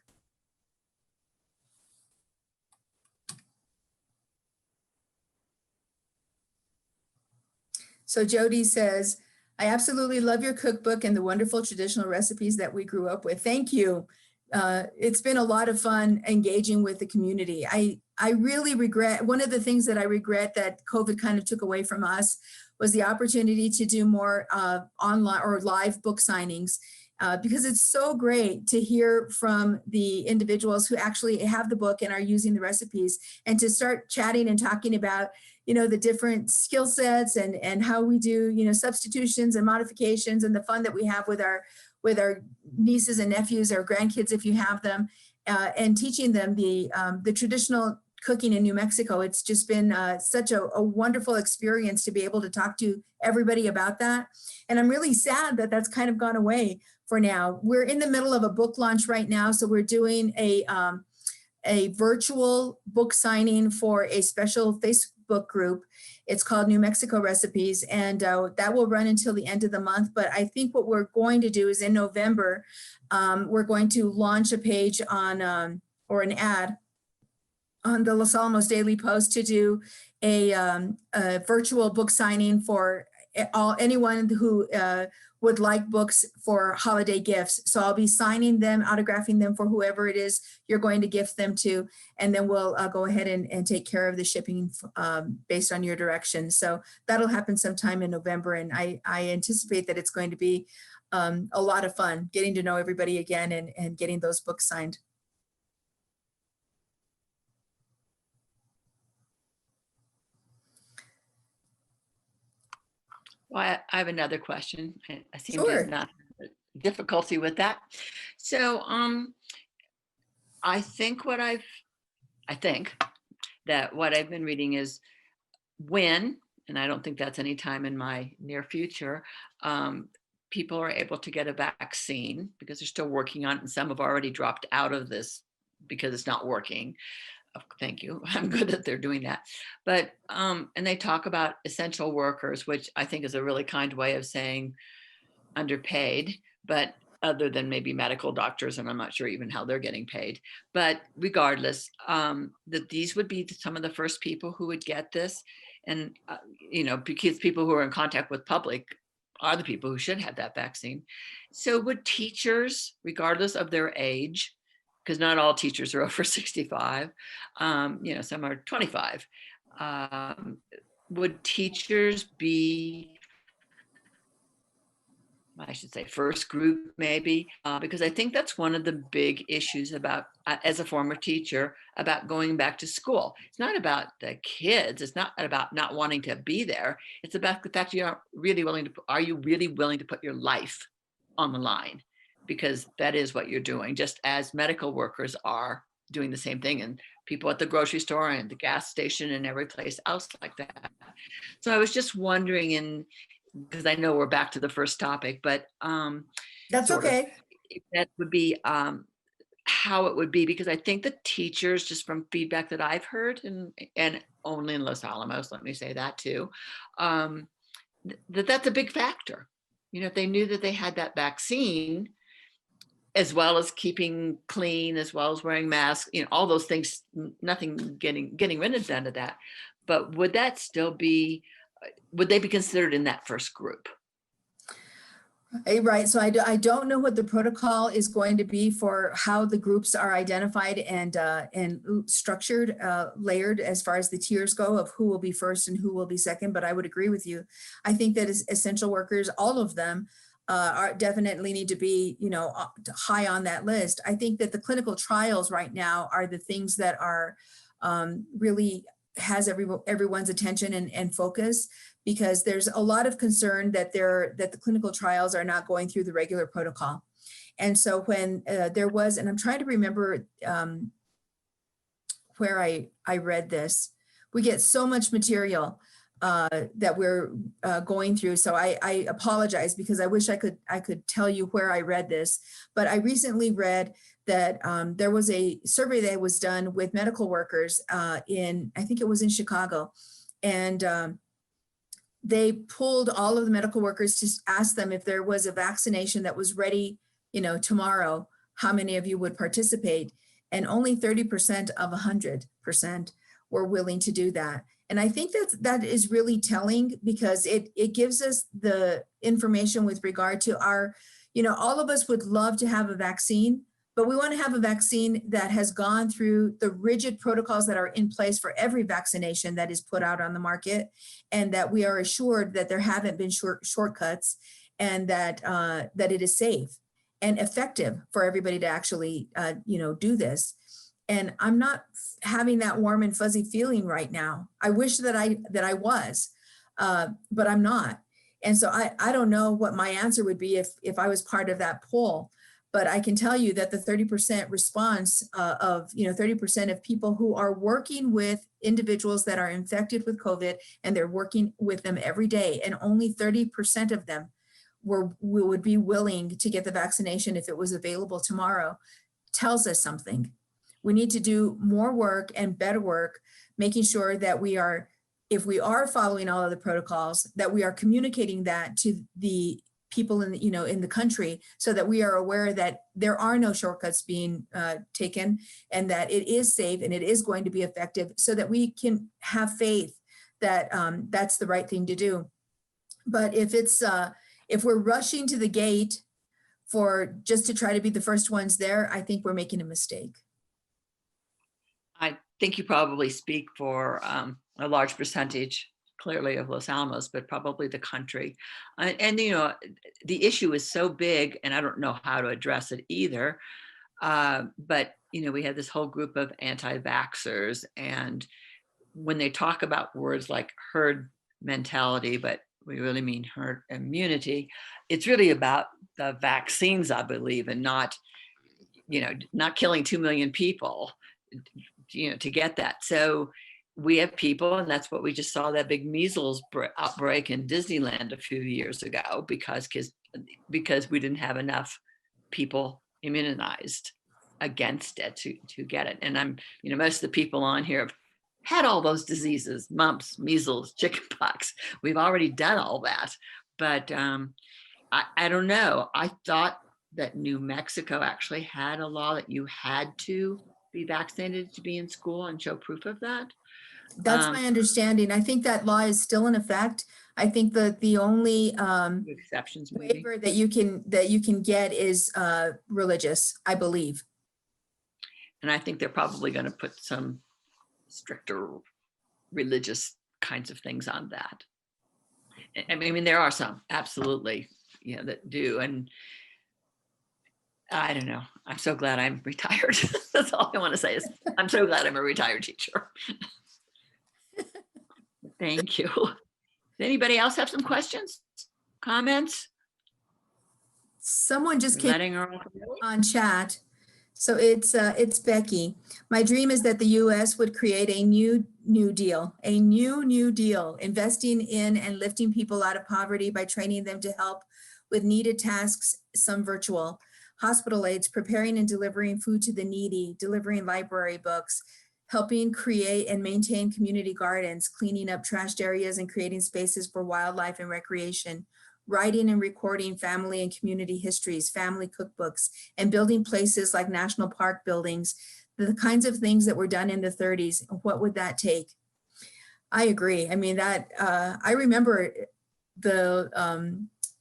So Jody says, I absolutely love your cookbook and the wonderful traditional recipes that we grew up with. Thank you. It's been a lot of fun engaging with the community. I really regret, one of the things that I regret that COVID kind of took away from us was the opportunity to do more online or live book signings, because it's so great to hear from the individuals who actually have the book and are using the recipes, and to start chatting and talking about, the different skill sets and how we do, substitutions and modifications, and the fun that we have with our nieces and nephews or grandkids, if you have them, and teaching them the traditional cooking in New Mexico. It's just been such a wonderful experience to be able to talk to everybody about that. And I'm really sad that that's kind of gone away for now. We're in the middle of a book launch right now. So we're doing a virtual book signing for a special Facebook group. It's called New Mexico Recipes, and that will run until the end of the month. But I think what we're going to do is in November, we're going to launch a page on or an ad on the Los Alamos Daily Post to do a virtual book signing for anyone who would like books for holiday gifts. So I'll be signing them, autographing them for whoever it is you're going to gift them to, and then we'll go ahead and take care of the shipping based on your direction. So that'll happen sometime in November, and I anticipate that it's going to be a lot of fun getting to know everybody again and getting those books signed. Well, I have another question. I seem Sure. to not have difficulty with that. So I think that what I've been reading is when, and I don't think that's any time in my near future, people are able to get a vaccine, because they're still working on it, and some have already dropped out of this because it's not working. Thank you. I'm good that they're doing that. But, and they talk about essential workers, which I think is a really kind way of saying underpaid, but other than maybe medical doctors, and I'm not sure even how they're getting paid. But regardless, that these would be some of the first people who would get this. And, because people who are in contact with public are the people who should have that vaccine. So would teachers, regardless of their age, because not all teachers are over 65, some are 25. Would teachers be, I should say, first group maybe, because I think that's one of the big issues about, as a former teacher, about going back to school. It's not about the kids. It's not about not wanting to be there. It's about the fact are you really willing to put your life on the line? because that is what you're doing, just as medical workers are doing the same thing, and people at the grocery store and the gas station and every place else like that. So I was just wondering, and because I know we're back to the first topic, but That's sort of, okay. if that would be how it would be, because I think the teachers, just from feedback that I've heard, and only in Los Alamos, let me say that too, that's a big factor. You know, if they knew that they had that vaccine, as well as keeping clean, as well as wearing masks, you know, all those things, nothing getting rid of none of that. But would that still be, would they be considered in that first group? Right. So I don't know what the protocol is going to be for how the groups are identified and structured, layered as far as the tiers go of who will be first and who will be second. But I would agree with you. I think that as essential workers, all of them are definitely need to be, you know, high on that list. I think that the clinical trials right now are the things that are really has everyone's attention and focus, because there's a lot of concern that the clinical trials are not going through the regular protocol. And so when there was, and I'm trying to remember where I read this, we get so much material that we're going through. So I apologize, because I wish I could tell you where I read this, but I recently read that there was a survey that was done with medical workers I think it was in Chicago, and they pulled all of the medical workers to ask them if there was a vaccination that was ready, you know, tomorrow, how many of you would participate? And only 30% of 100% were willing to do that. And I think that is really telling, because it gives us the information with regard to our, you know, all of us would love to have a vaccine, but we want to have a vaccine that has gone through the rigid protocols that are in place for every vaccination that is put out on the market, and that we are assured that there haven't been shortcuts, and that it is safe and effective for everybody to actually, you know, do this. And I'm not having that warm and fuzzy feeling right now. I wish that I was, but I'm not. And so I don't know what my answer would be if I was part of that poll. But I can tell you that the 30% response of, you know, 30% of people who are working with individuals that are infected with COVID, and they're working with them every day, and only 30% of them would be willing to get the vaccination if it was available tomorrow, tells us something. We need to do more work and better work, making sure that we are, if we are following all of the protocols, that we are communicating that to the people in the, you know, in the country, so that we are aware that there are no shortcuts being taken, and that it is safe and it is going to be effective, so that we can have faith that that's the right thing to do. But if we're rushing to the gate for just to try to be the first ones there, I think we're making a mistake. I think you probably speak for a large percentage, clearly, of Los Alamos, but probably the country. And you know, the issue is so big, and I don't know how to address it either. But you know, we have this whole group of anti-vaxxers, and when they talk about words like herd mentality, but we really mean herd immunity, it's really about the vaccines, I believe, and not, you know, not killing 2 million people, you know, to get that. So we have people, and that's what we just saw, that big measles outbreak in Disneyland a few years ago, because we didn't have enough people immunized against it to get it. And I'm, you know, most of the people on here have had all those diseases, mumps, measles, chickenpox. We've already done all that. But I don't know. I thought that New Mexico actually had a law that you had to be vaccinated to be in school and show proof of that. That's my understanding. I think that law is still in effect. I think that the only Exceptions, maybe. waiver that you can get is religious, I believe. And I think they're probably going to put some stricter religious kinds of things on that. I mean, there are some, absolutely, you know, that do. And I don't know. I'm so glad I'm retired. That's all I want to say is I'm so glad I'm a retired teacher. Thank you. Does anybody else have some questions, comments? Someone just came Letting her off early? on chat. So it's Becky. My dream is that the US would create a new deal, investing in and lifting people out of poverty by training them to help with needed tasks, some virtual, hospital aides, preparing and delivering food to the needy, delivering library books, helping create and maintain community gardens, cleaning up trashed areas and creating spaces for wildlife and recreation, writing and recording family and community histories, family cookbooks, and building places like national park buildings, the kinds of things that were done in the 30s. What would that take? I agree. I mean, that I remember the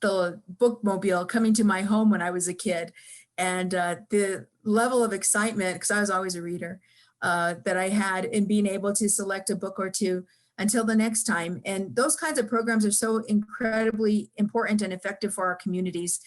bookmobile coming to my home when I was a kid, and the level of excitement, because I was always a reader, that I had in being able to select a book or two until the next time. And those kinds of programs are so incredibly important and effective for our communities.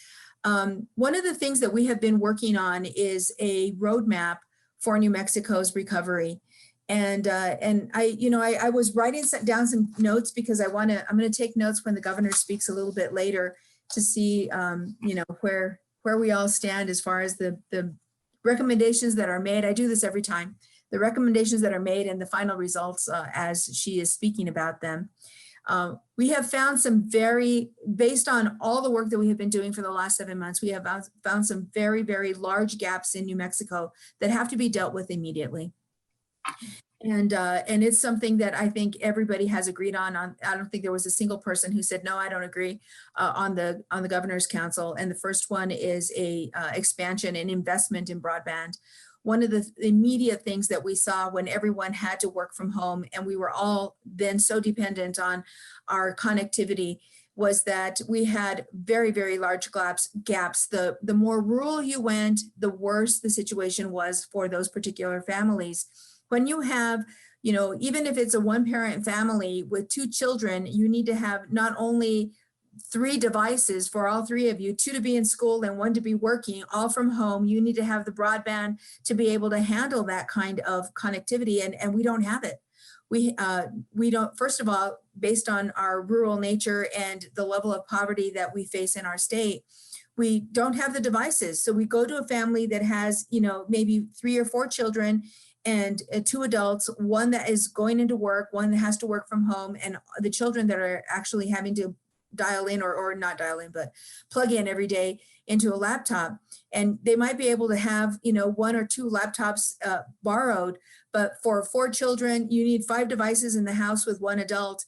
One of the things that we have been working on is a roadmap for New Mexico's recovery. And I was writing down some notes because I'm going to take notes when the governor speaks a little bit later to see, where we all stand as far as the recommendations that are made. I do this every time. The recommendations that are made and the final results as she is speaking about them. We have found based on all the work that we have been doing for the last 7 months, we have found some very, very large gaps in New Mexico that have to be dealt with immediately. And it's something that I think everybody has agreed on. I don't think there was a single person who said, no, I don't agree on the Governor's Council. And the first one is a expansion and investment in broadband. One of the immediate things that we saw when everyone had to work from home and we were all then so dependent on our connectivity was that we had very, very large gaps. The more rural you went, the worse the situation was for those particular families. When you have, even if it's a one-parent family with 2 children, you need to have not only 3 devices for all 3 of you, 2 to be in school and 1 to be working, all from home. You need to have the broadband to be able to handle that kind of connectivity, and we don't have it. We don't, first of all, based on our rural nature and the level of poverty that we face in our state, we don't have the devices. So we go to a family that has, maybe 3 or 4 children and 2 adults, 1 that is going into work, 1 that has to work from home, and the children that are actually having to dial in or not dial in, but plug in every day into a laptop. And they might be able to have, 1 or 2 laptops borrowed, but for 4 children, you need 5 devices in the house with 1 adult.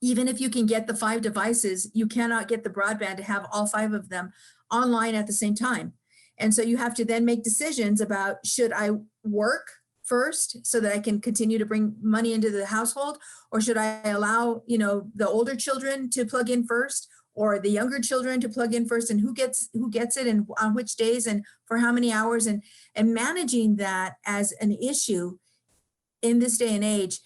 Even if you can get the 5 devices, you cannot get the broadband to have all 5 of them online at the same time. And so you have to then make decisions about, should I work first so that I can continue to bring money into the household? Or should I allow, the older children to plug in first or the younger children to plug in first, and who gets it and on which days and for how many hours, and managing that as an issue in this day and age,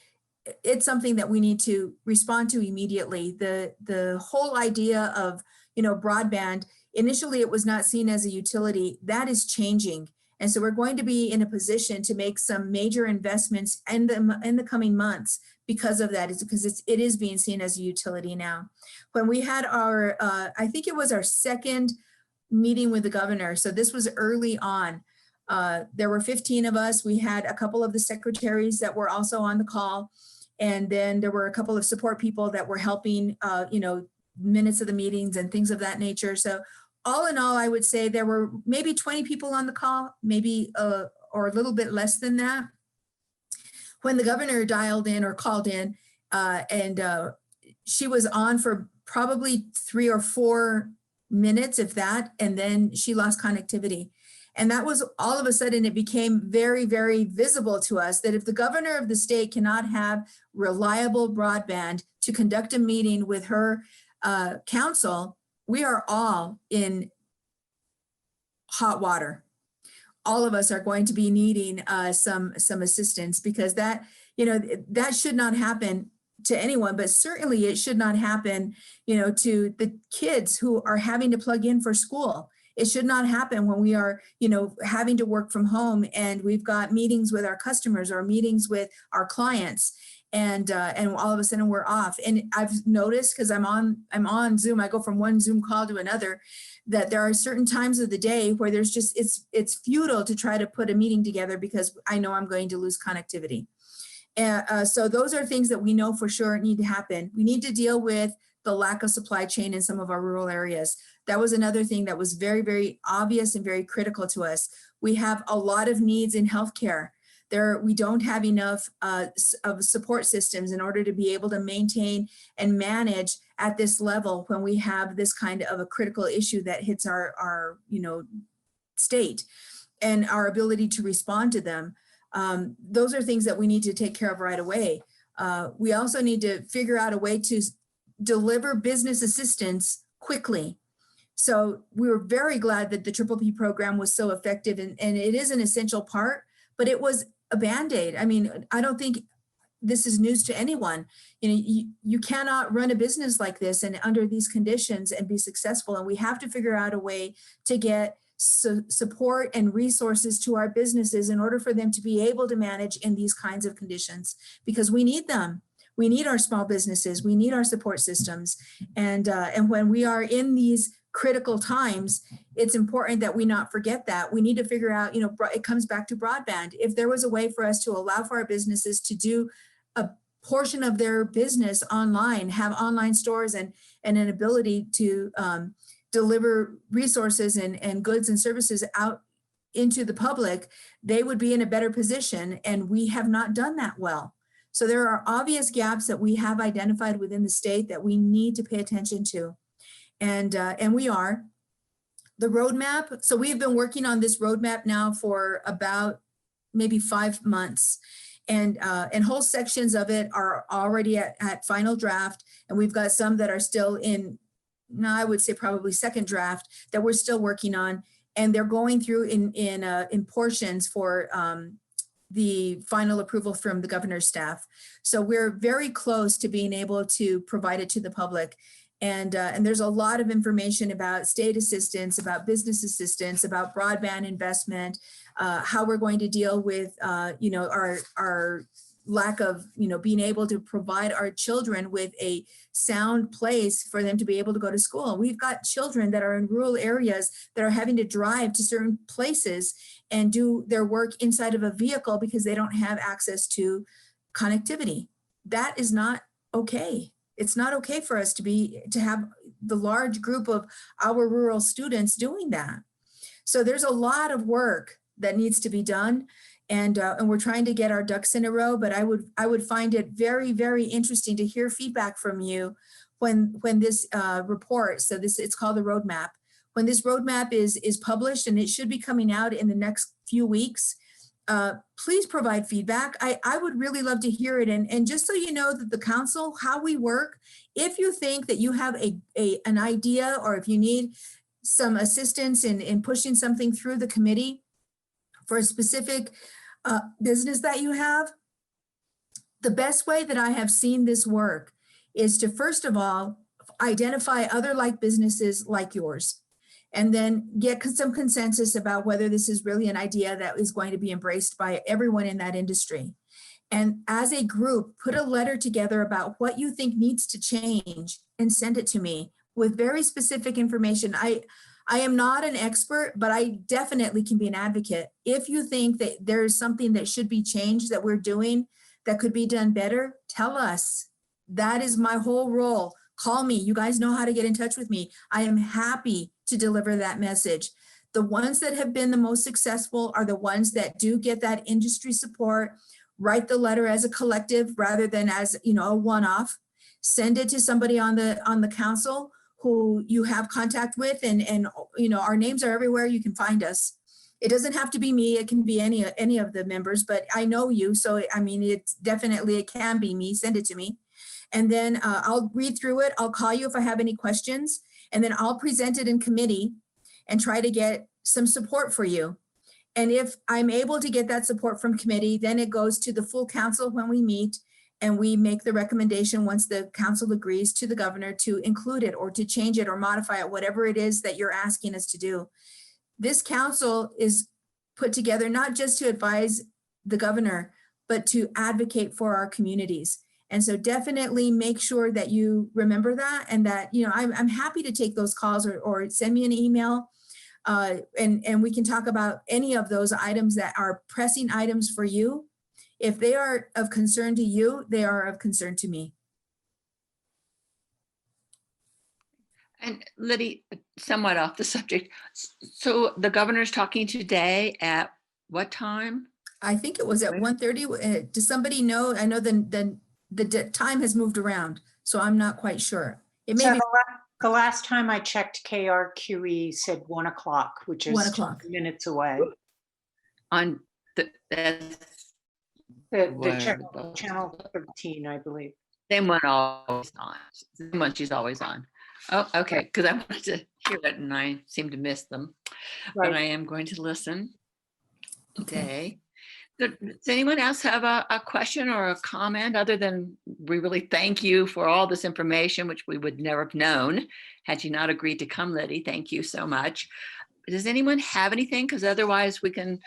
it's something that we need to respond to immediately. The whole idea of, broadband, initially it was not seen as a utility. That is changing. And so we're going to be in a position to make some major investments in the coming months because of that. It's because it is being seen as a utility now. When we had our, I think it was our second meeting with the governor. So this was early on. There were 15 of us. We had a couple of the secretaries that were also on the call. And then there were a couple of support people that were helping, minutes of the meetings and things of that nature. So all in all, I would say there were maybe 20 people on the call, maybe or a little bit less than that. When the governor dialed in or called in, and she was on for probably 3 or 4 minutes, if that, and then she lost connectivity. And that was all of a sudden, it became very, very visible to us that if the governor of the state cannot have reliable broadband to conduct a meeting with her council, we are all in hot water. All of us are going to be needing some assistance, because that should not happen to anyone, but certainly it should not happen, to the kids who are having to plug in for school. It should not happen when we are, having to work from home and we've got meetings with our customers or meetings with our clients, and all of a sudden we're off. And I've noticed, because I'm on Zoom, I go from one Zoom call to another, that there are certain times of the day where there's just, it's futile to try to put a meeting together because I know I'm going to lose connectivity. So those are things that we know for sure need to happen. We need to deal with the lack of supply chain in some of our rural areas. That was another thing that was very, very obvious and very critical to us. We have a lot of needs in healthcare. We don't have enough of support systems in order to be able to maintain and manage at this level when we have this kind of a critical issue that hits our state and our ability to respond to them. Those are things that we need to take care of right away. We also need to figure out a way to deliver business assistance quickly. So we were very glad that the PPP program was so effective, and it is an essential part, but it was a Band-Aid. I mean, I don't think this is news to anyone. You cannot run a business like this and under these conditions and be successful. And we have to figure out a way to get support and resources to our businesses in order for them to be able to manage in these kinds of conditions, because we need them. We need our small businesses. We need our support systems. And when we are in these critical times, it's important that we not forget that. We need to figure out, it comes back to broadband. If there was a way for us to allow for our businesses to do a portion of their business online, have online stores and an ability to deliver resources and goods and services out into the public, they would be in a better position. And we have not done that well. So there are obvious gaps that we have identified within the state that we need to pay attention to. And we are. The roadmap, so we've been working on this roadmap now for about maybe 5 months. And whole sections of it are already at final draft. And we've got some that are still in, I would say probably second draft, that we're still working on. And they're going through in portions for the final approval from the governor's staff. So we're very close to being able to provide it to the public. And there's a lot of information about state assistance, about business assistance, about broadband investment, how we're going to deal with, our lack of, being able to provide our children with a sound place for them to be able to go to school. We've got children that are in rural areas that are having to drive to certain places and do their work inside of a vehicle because they don't have access to connectivity. That is not okay. It's not okay for us to have the large group of our rural students doing that. So there's a lot of work that needs to be done, and we're trying to get our ducks in a row. But I would find it very, very interesting to hear feedback from you when this report. So it's called the roadmap. When this roadmap is published, and it should be coming out in the next few weeks. Please provide feedback. I would really love to hear it. And just so you know that the council, how we work, if you think that you have an idea, or if you need some assistance in pushing something through the committee for a specific business that you have, the best way that I have seen this work is to, first of all, identify other like businesses like yours, and then get some consensus about whether this is really an idea that is going to be embraced by everyone in that industry. And as a group, put a letter together about what you think needs to change and send it to me with very specific information. I am not an expert, but I definitely can be an advocate. If you think that there's something that should be changed that we're doing that could be done better, tell us. That is my whole role. Call me. You guys know how to get in touch with me. I am happy to deliver that message. The ones that have been the most successful are the ones that do get that industry support, write the letter as a collective rather than as, a one-off. Send it to somebody on the council who you have contact with, and our names are everywhere. You can find us. It doesn't have to be me. It can be any of the members, but I know you. So, it can be me. Send it to me. And then I'll read through it. I'll call you if I have any questions, and then I'll present it in committee and try to get some support for you. And if I'm able to get that support from committee, then it goes to the full council when we meet, and we make the recommendation once the council agrees to the governor to include it or to change it or modify it, whatever it is that you're asking us to do. This council is put together not just to advise the governor, but to advocate for our communities. And so definitely make sure that you remember that, and that, I'm happy to take those calls or send me an email. And we can talk about any of those items that are pressing items for you. If they are of concern to you, they are of concern to me. And Liddie, somewhat off the subject. So the governor's talking today at what time? I think it was at 1:30. Does somebody know? I know the time has moved around, so I'm not quite sure. It may So be the last time I checked, KRQE said 1 o'clock, which is 1 o'clock. 2 minutes away. On the Channel 13, I believe. same one always on. Same one she's always on. Oh, okay. Because I wanted to hear it and I seem to miss them. But Right. I am going to listen Okay. today. Does anyone else have a question or a comment other than we really thank you for all this information, which we would never have known had you not agreed to come, Liddie. Thank you so much. Does anyone have anything? Because otherwise we can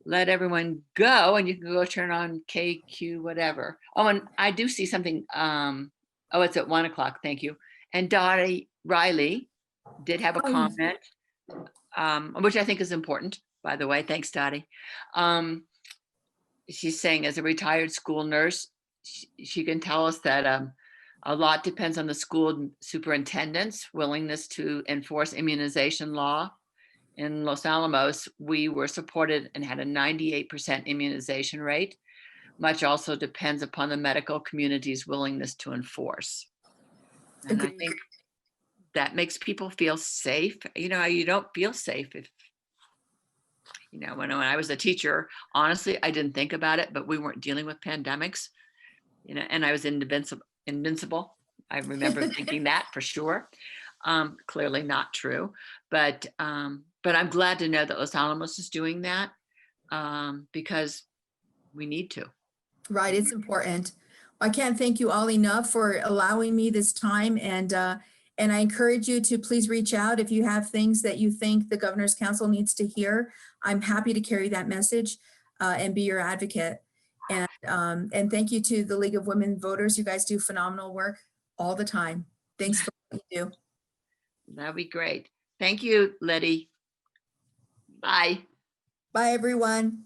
let everyone go and you can go turn on KQ, whatever. Oh, and I do see something. Oh, it's at 1 o'clock. Thank you. And Dottie Riley did have a Oh, yes. comment, which I think is important, by the way. Thanks, Dottie. She's saying as a retired school nurse, she can tell us that a lot depends on the school superintendent's willingness to enforce immunization law. In Los Alamos, we were supported and had a 98% immunization rate. Much also depends upon the medical community's willingness to enforce. And I Agreed. think that makes people feel safe. You don't feel safe if, when I was a teacher, honestly, I didn't think about it, but we weren't dealing with pandemics, and I was invincible. I remember thinking that for sure. Clearly not true, but I'm glad to know that Los Alamos is doing that because we need to. Right, it's important. I can't thank you all enough for allowing me this time, and I encourage you to please reach out if you have things that you think the Governor's Council needs to hear. I'm happy to carry that message and be your advocate. And thank you to the League of Women Voters. You guys do phenomenal work all the time. Thanks for what you do. That'd be great. Thank you, Liddie. Bye. Bye, everyone.